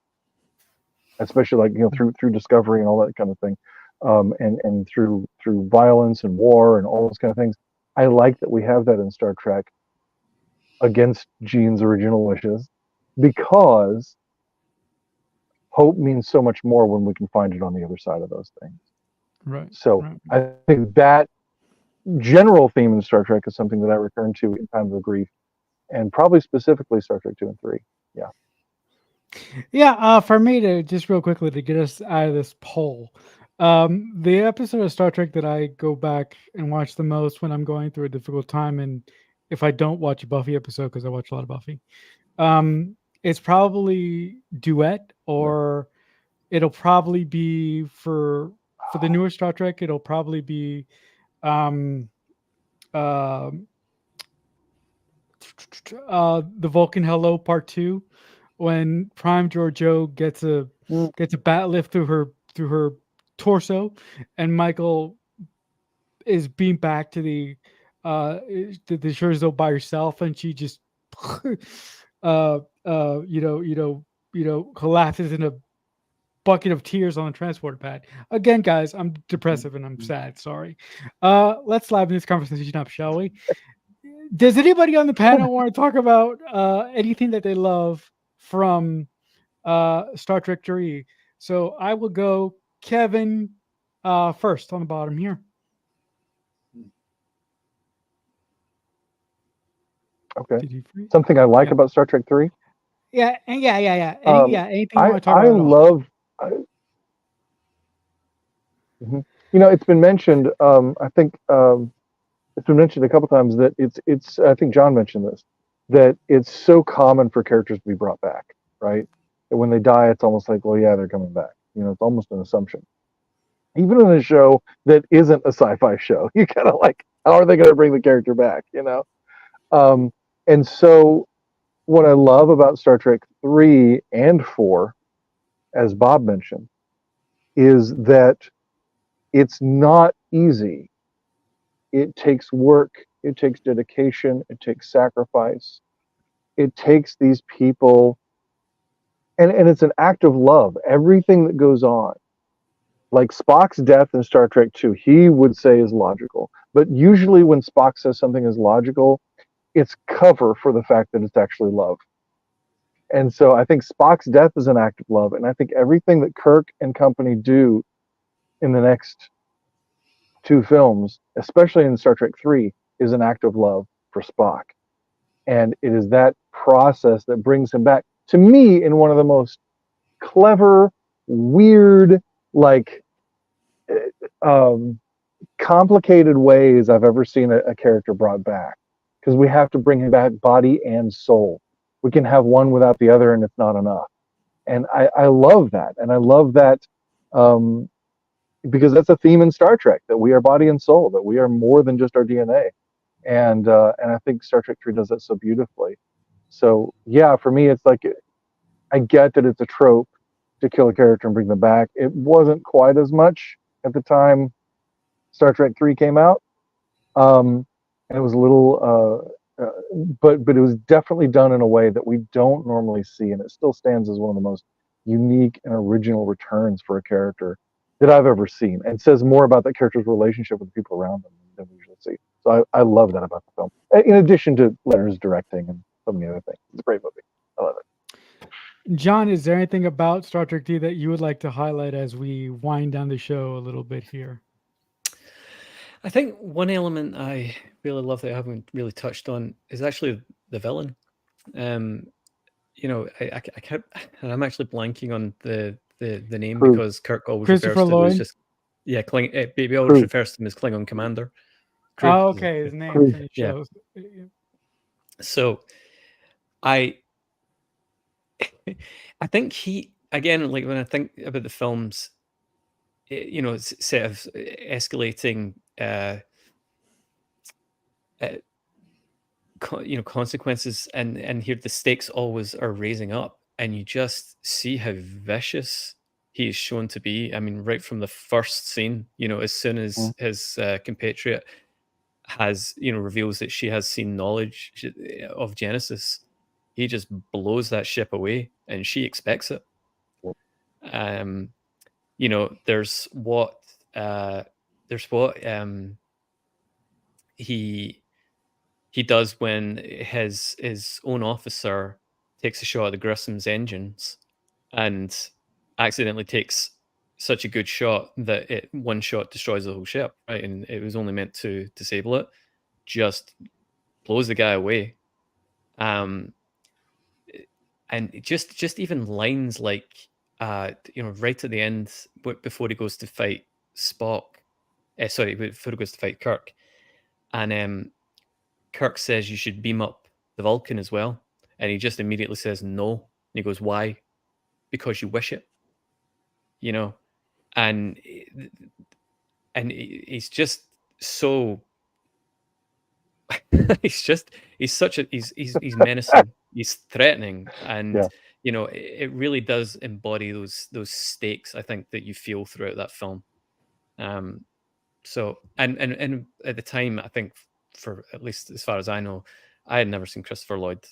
especially through discovery and all that kind of thing, and through violence and war and all those kind of things. I like that we have that in Star Trek against Gene's original wishes, because hope means so much more when we can find it on the other side of those things. Right. So right. I think that general theme in Star Trek is something that I return to in times of grief, and probably specifically Star Trek 2 and 3. Yeah. Yeah, for me, to just real quickly to get us out of this poll, the episode of Star Trek that I go back and watch the most when I'm going through a difficult time, and if I don't watch a Buffy episode, because I watch a lot of Buffy, it's probably Duet, or it'll probably be for the newer Star Trek, it'll probably be the Vulcan Hello Part 2, when Prime Georgiou gets a bat lift through her torso, and Michael is beamed back to the shores by herself, and she just collapses in a bucket of tears on the transport pad. Again, guys, I'm depressive and I'm sad. Sorry. Let's liven this conversation up, shall we? Does anybody on the panel want to talk about anything that they love from Star Trek 3? So I will go Kevin first on the bottom here. Okay. Did you freeze? Something I like Yeah. about Star Trek 3. Yeah. Anything you want to talk I about? At all? love. You know, it's been mentioned. I think it's been mentioned a couple times that it's. I think John mentioned this, that it's so common for characters to be brought back, right? That when they die, it's almost like, well, yeah, they're coming back. You know, it's almost an assumption. Even in a show that isn't a sci-fi show, you kind of like, how are they going to bring the character back? You know, and so what I love about Star Trek 3 and 4, as Bob mentioned, is that it's not easy. It takes work, it takes dedication, it takes sacrifice. It takes these people, and it's an act of love. Everything that goes on, like Spock's death in Star Trek 2, he would say is logical. But usually when Spock says something is logical, it's cover for the fact that it's actually love. And so I think Spock's death is an act of love. And I think everything that Kirk and company do in the next 2 films, especially in Star Trek 3, is an act of love for Spock. And it is that process that brings him back to me in one of the most clever, weird, like complicated ways I've ever seen a character brought back. Because we have to bring him back body and soul. We can have one without the other, and it's not enough. And I love that. And I love that because that's a theme in Star Trek, that we are body and soul, that we are more than just our DNA. And I think Star Trek 3 does that so beautifully. So yeah, for me, it's like, I get that it's a trope to kill a character and bring them back. It wasn't quite as much at the time Star Trek 3 came out, and it was a little, but it was definitely done in a way that we don't normally see, and it still stands as one of the most unique and original returns for a character that I've ever seen, and says more about that character's relationship with the people around them than we usually see. So I love that about the film. In addition to Leonard's directing and so many other things, it's a great movie. I love it. John, is there anything about Star Trek 3 that you would like to highlight as we wind down the show a little bit here? I think one element I really love that I haven't really touched on is actually the villain. You know, I kept, and I'm actually blanking on the name Crew. because Kirk always Christopher refers to him Lloyd? as just Baby always Crew. refers to him as Klingon Commander. Crew. Oh, okay, his name Crew. in the Yeah. shows. So I think he, again, like when I think about the films, you know, it's set of escalating you know, consequences, and here the stakes always are raising up, and you just see how vicious he is shown to be. I mean, right from the first scene, you know, as soon as his compatriot has, you know, reveals that she has seen knowledge of Genesis, he just blows that ship away, and she expects it. You know, there's what he does when his own officer takes a shot at the Grissom's engines and accidentally takes such a good shot that one shot destroys the whole ship, right? And it was only meant to disable it. Just blows the guy away. And just even lines like, you know, right at the end, before he goes to fight Spock, before he goes to fight Kirk, and Kirk says you should beam up the Vulcan as well, and he just immediately says no. And he goes, "Why? Because you wish it." You know, and he's just so he's menacing, he's threatening, and Yeah. you know, it really does embody those stakes, I think, that you feel throughout that film. So and at the time, I think, for at least as far as I know, I had never seen Christopher Lloyd,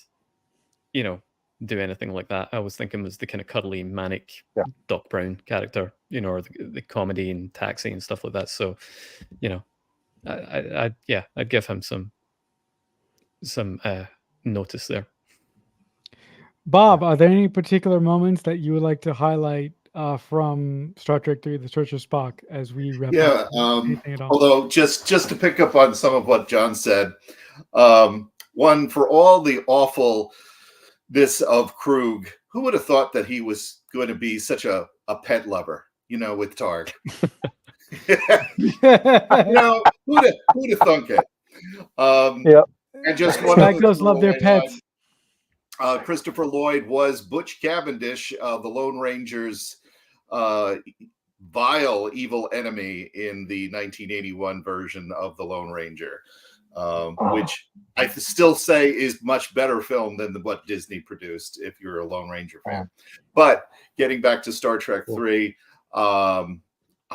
you know, do anything like that. I was thinking was the kind of cuddly, manic Doc Brown character, you know, or the comedy and Taxi and stuff like that. So, you know, I'd give him some some notice there. Bob, are there any particular moments that you would like to highlight from Star Trek III: The Search for Spock as we wrap Yeah. up? Anything at all? Although, just to pick up on some of what John said, one, for all the awfulness of Krug, who would have thought that he was going to be such a pet lover, with Targ? Who'd have thunk it? Yep. And just one other Psychos love their pets. Christopher Lloyd was Butch Cavendish, the Lone Ranger's vile, evil enemy in the 1981 version of The Lone Ranger, which I still say is much better film than what Disney produced, if you're a Lone Ranger fan. But getting back to Star Trek 3,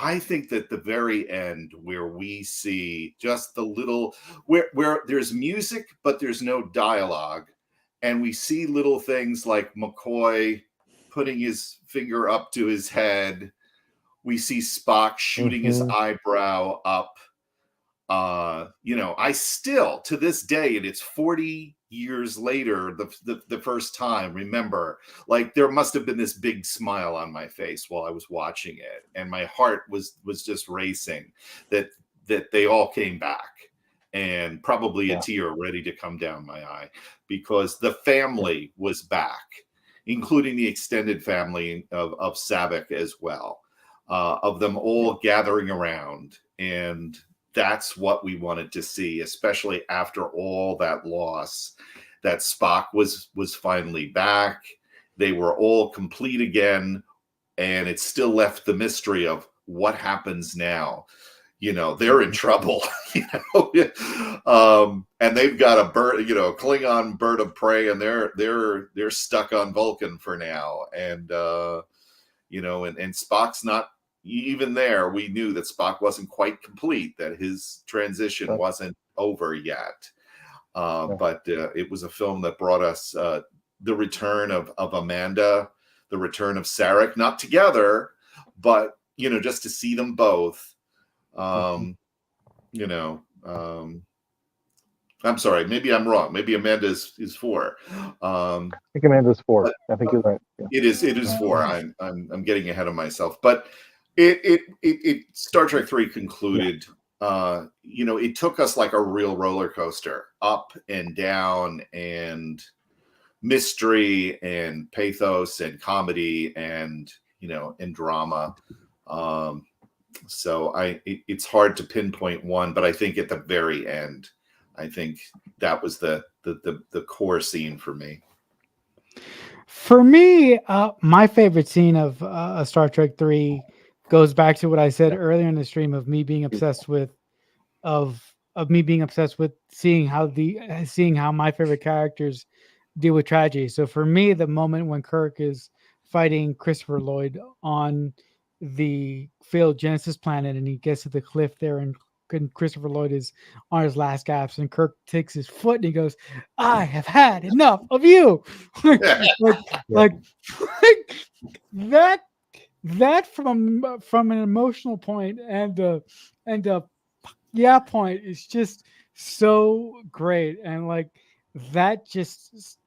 I think that the very end, where we see just the little, where there's music, but there's no dialogue, and we see little things like McCoy putting his finger up to his head. We see Spock shooting his eyebrow up. I still, to this day, and it's 40 years later, the first time, remember, like, there must have been this big smile on my face while I was watching it, and my heart was just racing that they all came back, and probably a tear ready to come down my eye, because the family was back, including the extended family of Saavik as well, of them all gathering around. And that's what we wanted to see, especially after all that loss, that Spock was finally back. They were all complete again, and it still left the mystery of what happens now. They're in trouble, and they've got a bird, Klingon bird of prey, and they're stuck on Vulcan for now. And, and Spock's not even there. We knew that Spock wasn't quite complete, that his transition wasn't over yet. But it was a film that brought us the return of Amanda, the return of Sarek, not together, but, just to see them both. I'm sorry, maybe I'm wrong. Maybe Amanda is 4. I think Amanda's 4. I think you're right. Yeah. It is 4. I'm getting ahead of myself. But it Star Trek 3 concluded. It took us like a real roller coaster, up and down, and mystery and pathos and comedy and and drama. So it's hard to pinpoint one, but I think at the very end, I think that was the core scene for me. For me, my favorite scene of Star Trek 3 goes back to what I said earlier in the stream of me being obsessed with seeing how my favorite characters deal with tragedy. So for me, the moment when Kirk is fighting Christopher Lloyd on the failed Genesis planet, and he gets to the cliff there, and Christopher Lloyd is on his last gasp, and Kirk takes his foot and he goes, "I have had enough of you." like that from an emotional point and a point is just so great, and like that just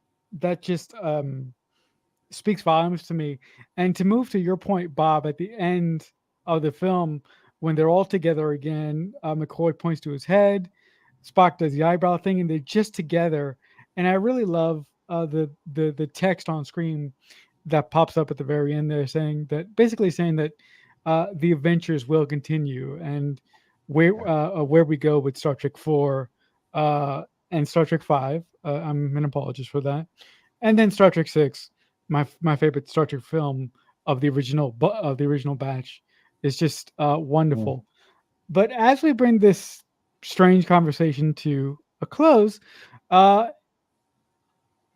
speaks volumes to me. And to move to your point, Bob, at the end of the film, when they're all together again, McCoy points to his head, Spock does the eyebrow thing, and they're just together. And I really love the text on screen that pops up at the very end there, basically saying that the adventures will continue, and where we go with Star Trek 4 and Star Trek 5. I'm an apologist for that, and then Star Trek 6. My favorite Star Trek film of the original batch is just wonderful. But as we bring this strange conversation to a close,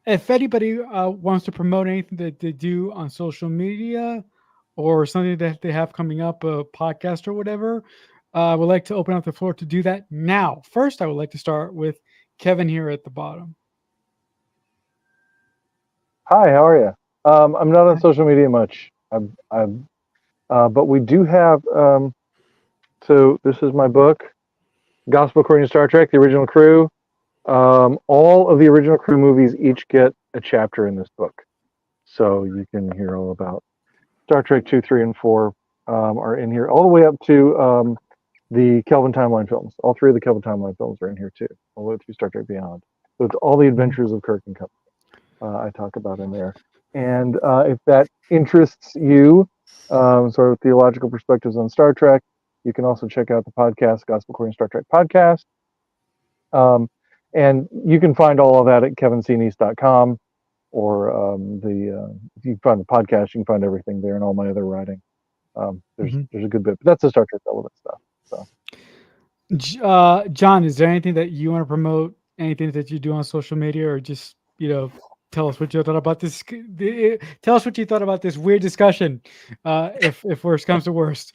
if anybody wants to promote anything that they do on social media or something that they have coming up, a podcast or whatever, I would like to open up the floor to do that now. First, I would like to start with Kevin here at the bottom. Hi, how are you? I'm not on social media much. But we do have. So this is my book, Gospel According to Star Trek: The Original Crew. All of the original crew movies each get a chapter in this book, so you can hear all about Star Trek 2, 3, and 4 are in here, all the way up to the Kelvin Timeline films. All three of the Kelvin Timeline films are in here too, all the way through Star Trek Beyond. So it's all the adventures of Kirk and Company I talk about in there. And if that interests you, sort of theological perspectives on Star Trek, you can also check out the podcast, Gospel According to Star Trek Podcast. And you can find all of that at kevincneast.com, or if you find the podcast, you can find everything there and all my other writing. There's a good bit, but that's the Star Trek relevant stuff. So, John, is there anything that you want to promote? Anything that you do on social media, or just tell us what you thought about this? Tell us what you thought about this weird discussion. If worst comes to worst,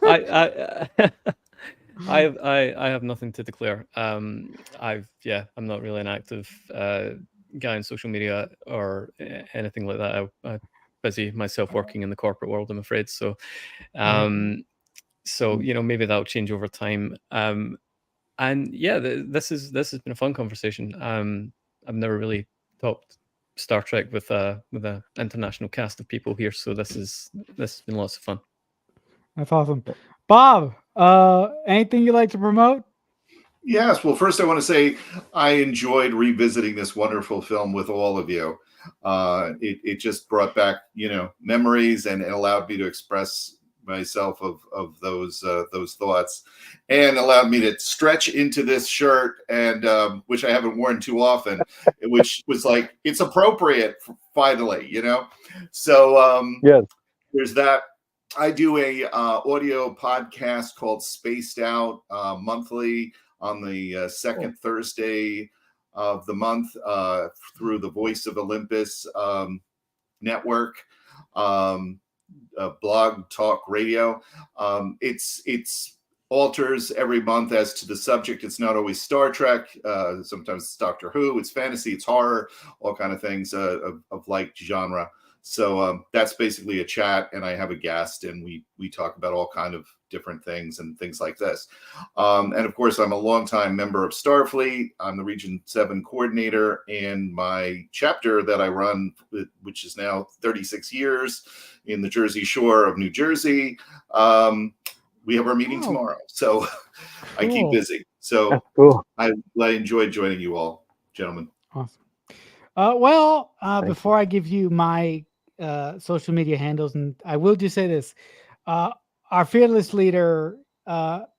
I have nothing to declare. I'm not really an active guy on social media or anything like that. I'm busy myself working in the corporate world, I'm afraid. So, maybe that'll change over time. And yeah, this has been a fun conversation. I've never really talked Star Trek with a international cast of people here, so this has been lots of fun. That's awesome. Bob, anything you'd like to promote? Yes. Well, first I want to say I enjoyed revisiting this wonderful film with all of you. It just brought back, memories and allowed me to express myself of those thoughts, and allowed me to stretch into this shirt, and which I haven't worn too often, which was like, it's appropriate finally, So yes. There's that. I do a audio podcast called Spaced Out monthly on the second Thursday of the month through the Voice of Olympus network. Blog Talk Radio. It's alters every month as to the subject. It's not always Star Trek. Sometimes it's Doctor Who. It's fantasy. It's horror. All kind of things of like genre. So that's basically a chat, and I have a guest, and we talk about all kind of different things and things like this. And of course, I'm a longtime member of Starfleet. I'm the Region 7 coordinator, and my chapter that I run, which is now 36 years in the Jersey Shore of New Jersey, we have our meeting tomorrow. So I keep busy. So that's cool. I enjoyed joining you all, gentlemen. Awesome. Before I give you my social media handles, and I will just say this, our fearless leader,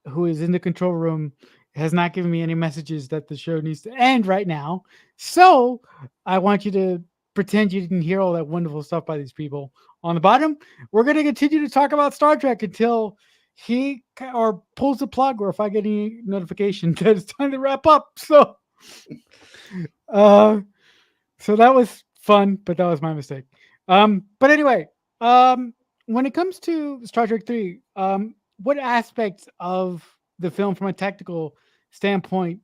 who is in the control room, has not given me any messages that the show needs to end right now. So I want you to pretend you didn't hear all that wonderful stuff by these people. On the bottom, we're going to continue to talk about Star Trek until he or pulls the plug, or if I get any notification that it's time to wrap up. So that was fun, but that was my mistake. But anyway, when it comes to Star Trek 3, what aspects of the film from a technical standpoint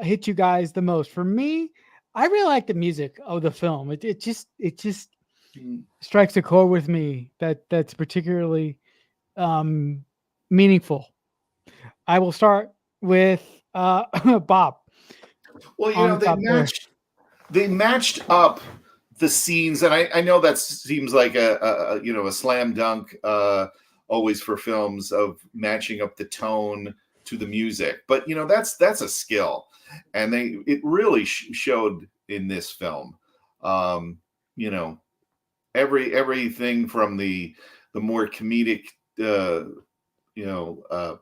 hit you guys the most? For me, I really like the music of the film. It just strikes a chord with me that's particularly meaningful. I will start with Bob. Well, they matched up the scenes, and I know that seems like a slam dunk always for films of matching up the tone to the music, but that's a skill, and it really showed in this film. Everything from the more comedic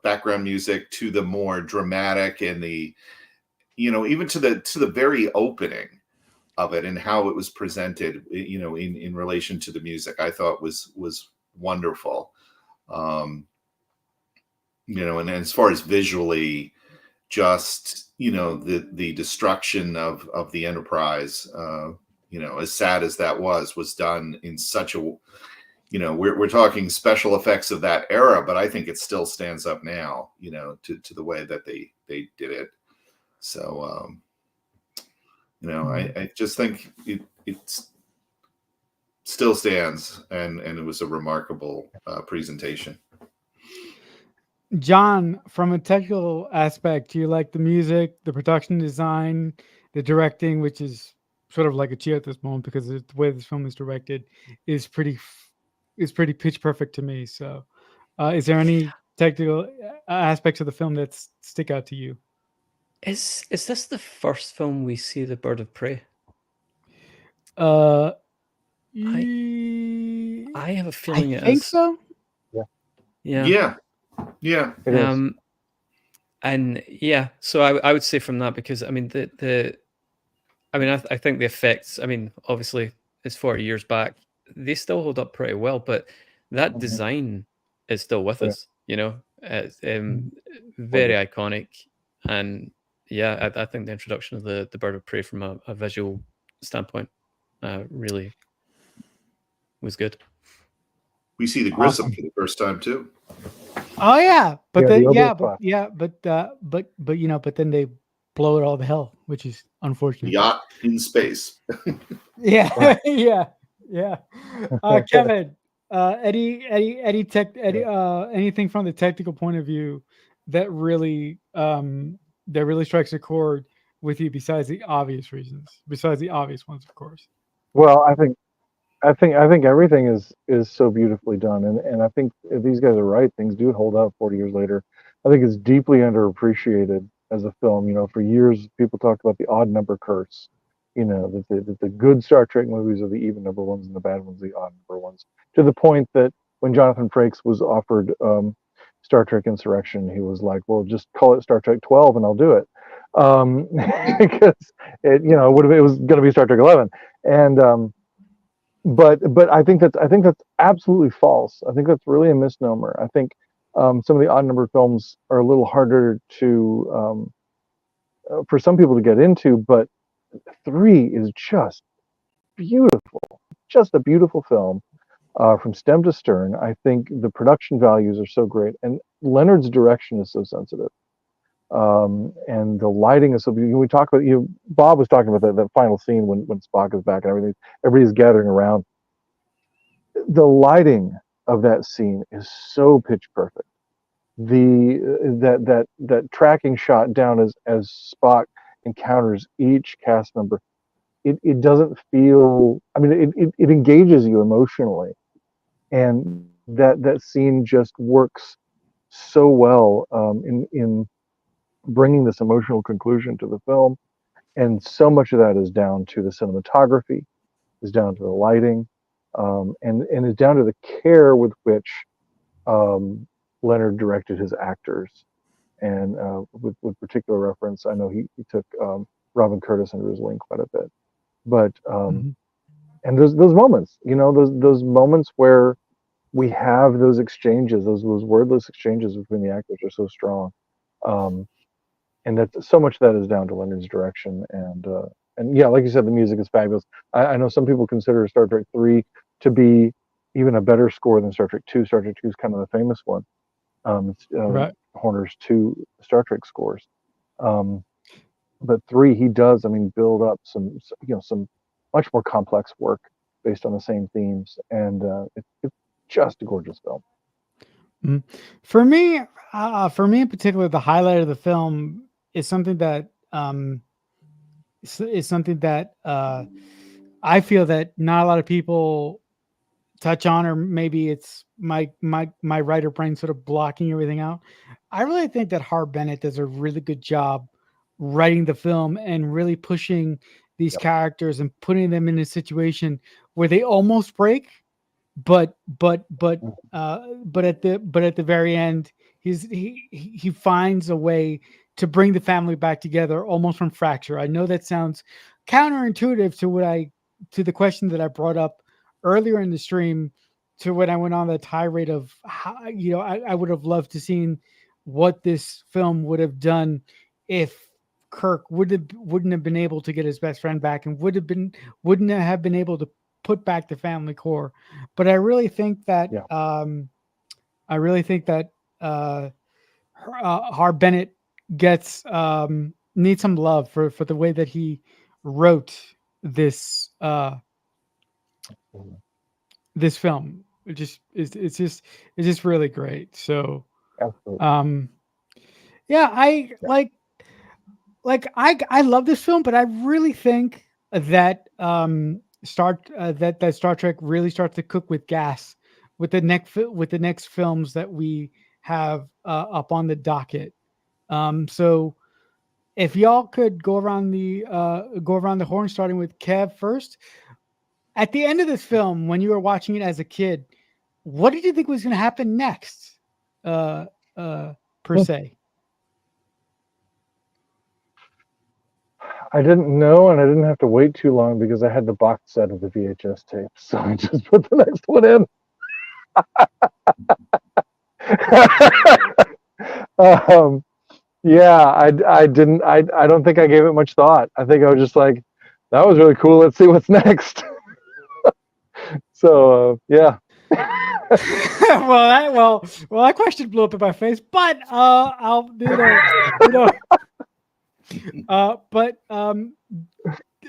background music to the more dramatic, and the even to the very opening of it and how it was presented, in relation to the music, I thought was wonderful. And as far as visually, just the destruction of the Enterprise, as sad as that was done in such a, we're talking special effects of that era, but I think it still stands up now, to the way that they did it. So I just think it still stands, and it was a remarkable presentation. John, from a technical aspect, do you like the music, the production design, the directing, which is sort of like a cheer at this moment because the way this film is directed is pretty pitch perfect to me. So, is there any technical aspects of the film that stick out to you? Is this the first film we see the bird of prey? Uh, I have a I feeling it think is. so. Yeah. Yeah. It is. And yeah, so I would say from that, because I mean I think the effects, I mean, obviously it's 40 years back, they still hold up pretty well, but that Mhm. design is still with Yeah. us, you know. It's Mhm. very iconic, and yeah, I think the introduction of the bird of prey from a visual standpoint really was good. We see the Grissom Awesome. for the first time too. Oh yeah, but Yeah, then the yeah, Oboe but Class. yeah, but you know, but then they blow it all to hell, which is unfortunate. Yacht in space. Yeah, Right. yeah. Kevin, anything from the technical point of view that really strikes a chord with you besides the obvious reasons, besides the obvious ones, of course. Well, I think everything is so beautifully done, and I think if these guys are right, things do hold up 40 years later. I think it's deeply underappreciated as a film. You know, for years people talked about the odd number curse. You know, that the good Star Trek movies are the even number ones and the bad ones the odd number ones. To the point that when Jonathan Frakes was offered Star Trek Insurrection, he was like, "Well, just call it Star Trek 12 and I'll do it," because it was going to be Star Trek 11, and but I think that's absolutely false. I think that's really a misnomer. I think some of the odd number films are a little harder to for some people to get into, but 3 is just beautiful, just a beautiful film from stem to stern. I think the production values are so great, and Leonard's direction is so sensitive. And the lighting is so beautiful. We talk about Bob was talking about that final scene when Spock is back and everything. Everybody's gathering around. The lighting of that scene is so pitch perfect. That tracking shot down as Spock encounters each cast member, it doesn't feel. I mean, it engages you emotionally, and that scene just works so well in bringing this emotional conclusion to the film. And so much of that is down to the cinematography, is down to the lighting, and is down to the care with which Leonard directed his actors. And with particular reference, I know he took Robin Curtis under his wing quite a bit. But and those moments, those moments where we have those exchanges, those wordless exchanges between the actors are so strong. And that so much of that is down to Leonard's direction, and yeah, like you said, the music is fabulous. I know some people consider Star Trek 3 to be even a better score than Star Trek 2. Star Trek 2 is kind of the famous one. It's Right. Horner's 2 Star Trek scores, but 3 he does. I mean, build up some much more complex work based on the same themes, and it's just a gorgeous film. For me, in particular, the highlight of the film is something that I feel that not a lot of people touch on, or maybe it's my writer brain sort of blocking everything out. I really think that Harv Bennett does a really good job writing the film and really pushing these characters and putting them in a situation where they almost break, but at the very end, he finds a way to bring the family back together almost from fracture. I know that sounds counterintuitive to the question that I brought up earlier in the stream, to when I went on the tirade of how, I would have loved to seen what this film would have done if Kirk wouldn't have been able to get his best friend back, and wouldn't have been able to put back the family core. But I really think that Harv Bennett needs some love for the way that he wrote this this film. It's just really great. So Absolutely. Yeah, I love this film, but I really think that that Star Trek really starts to cook with gas with the next films that we have up on the docket. So if y'all could go around the horn, starting with Kev first. At the end of this film, when you were watching it as a kid, what did you think was going to happen next? Per se. I didn't know, and I didn't have to wait too long because I had the box set of the VHS tapes, so I just put the next one in. Yeah, I didn't. I don't think I gave it much thought. I think I was just like, that was really cool. Let's see what's next. So yeah. well, that question blew up in my face, but I'll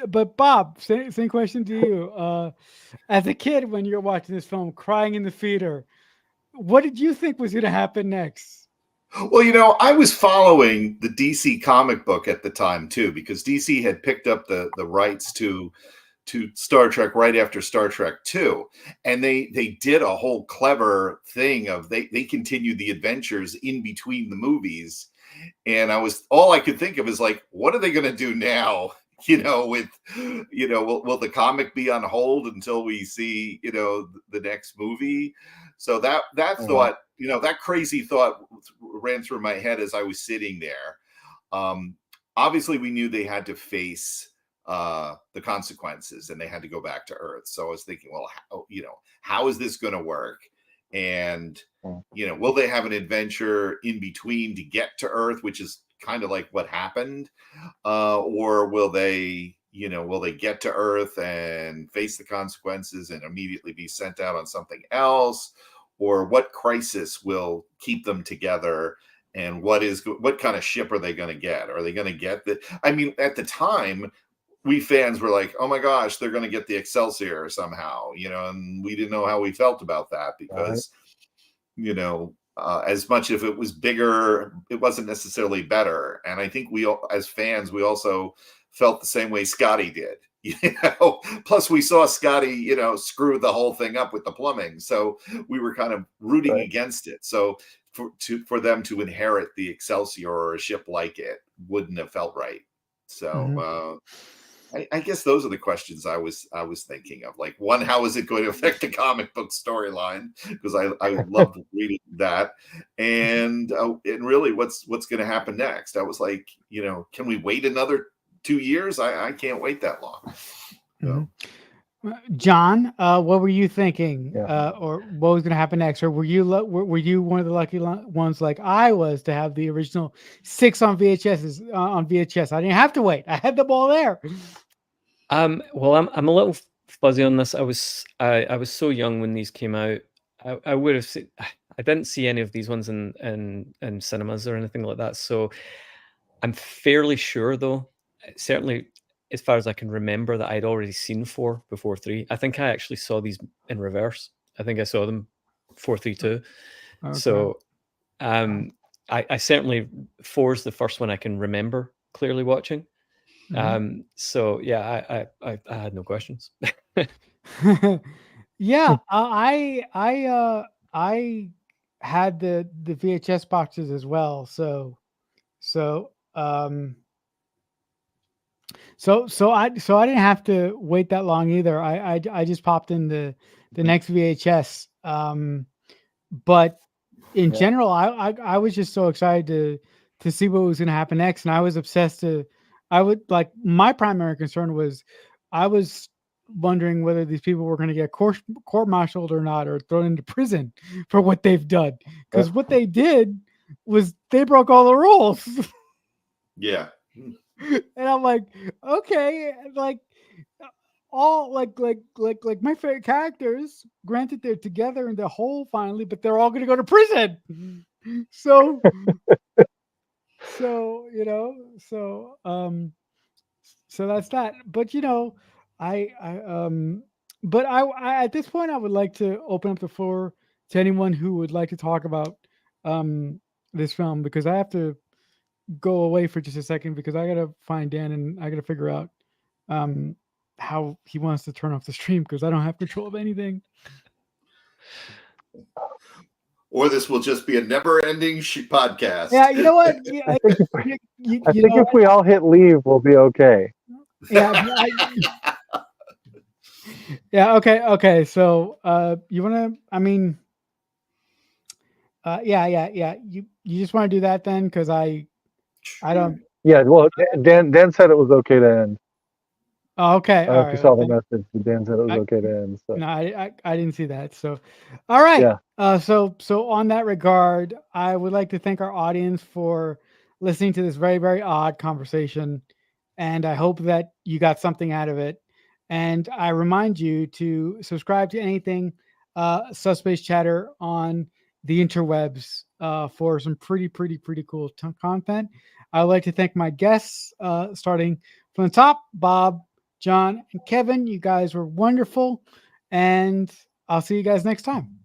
but Bob, same question to you. As a kid, when you're watching this film, crying in the theater, what did you think was going to happen next? Well, I was following the DC comic book at the time too, because DC had picked up the rights to Star Trek right after Star Trek 2. And they did a whole clever thing of they continued the adventures in between the movies. And all I could think of is like, what are they going to do now? Will the comic be on hold until we see, the next movie? So that thought, that crazy thought ran through my head as I was sitting there. Obviously we knew they had to face the consequences and they had to go back to Earth. So I was thinking, well, how is this going to work? And, will they have an adventure in between to get to Earth, which is kind of like what happened? Or will they get to Earth and face the consequences and immediately be sent out on something else? Or what crisis will keep them together? And what kind of ship are they going to get? Are they going to get at the time, we fans were like, oh my gosh, they're going to get the Excelsior somehow, and we didn't know how we felt about that because, as much if it was bigger, it wasn't necessarily better. And I think as fans, we also felt the same way Scotty did, plus we saw Scotty, screw the whole thing up with the plumbing. So we were kind of rooting against it. So for them to inherit the Excelsior or a ship like it wouldn't have felt right. So, I guess those are the questions I was thinking of. Like, one, how is it going to affect the comic book storyline? Because I loved reading that, and really, what's going to happen next? I was like, can we wait another 2 years? I can't wait that long. So. John, what were you thinking, or what was going to happen next? Or were you one of the lucky ones like I was to have the original 6 on VHS? On VHS, I didn't have to wait. I had them all there. Well, I'm a little fuzzy on this. I was so young when these came out. I would have seen. I didn't see any of these ones in cinemas or anything like that. So I'm fairly sure, though, certainly as far as I can remember, that I'd already seen 4 before 3. I think I actually saw these in reverse. I think I saw them 4, 3, 2. Okay. So I certainly 4 is the first one I can remember clearly watching. So yeah, I had no questions. Yeah, I had the VHS boxes as well. So I didn't have to wait that long either. I just popped in the next VHS. But in general, I was just so excited to see what was going to happen next, and I was obsessed my primary concern was I was wondering whether these people were going to get court-martialed or not, or thrown into prison for what they've done. Because what they did was they broke all the rules. Yeah. And I'm like, okay, like all like my favorite characters, granted they're together in the whole finally, but they're all going to go to prison. So that's that. But I at this point I would like to open up the floor to anyone who would like to talk about this film because I have to go away for just a second because I gotta find Dan and I gotta figure out how he wants to turn off the stream because I don't have control of anything. Or this will just be a never-ending podcast. Yeah, you know what? Yeah, I think if we all hit leave, we'll be okay. Yeah. Yeah. Okay. So, you want to? I mean, yeah. You just want to do that then? Because I don't. Yeah. Well, Dan said it was okay to end. Oh, okay. I don't know if you saw the message, but Dan said it was okay to end. So. No, I didn't see that. So, all right. Yeah. So on that regard, I would like to thank our audience for listening to this very, very odd conversation. And I hope that you got something out of it. And I remind you to subscribe to anything Subspace Chatter on the interwebs for some pretty cool content. I would like to thank my guests, starting from the top, Bob, John, and Kevin. You guys were wonderful. And I'll see you guys next time.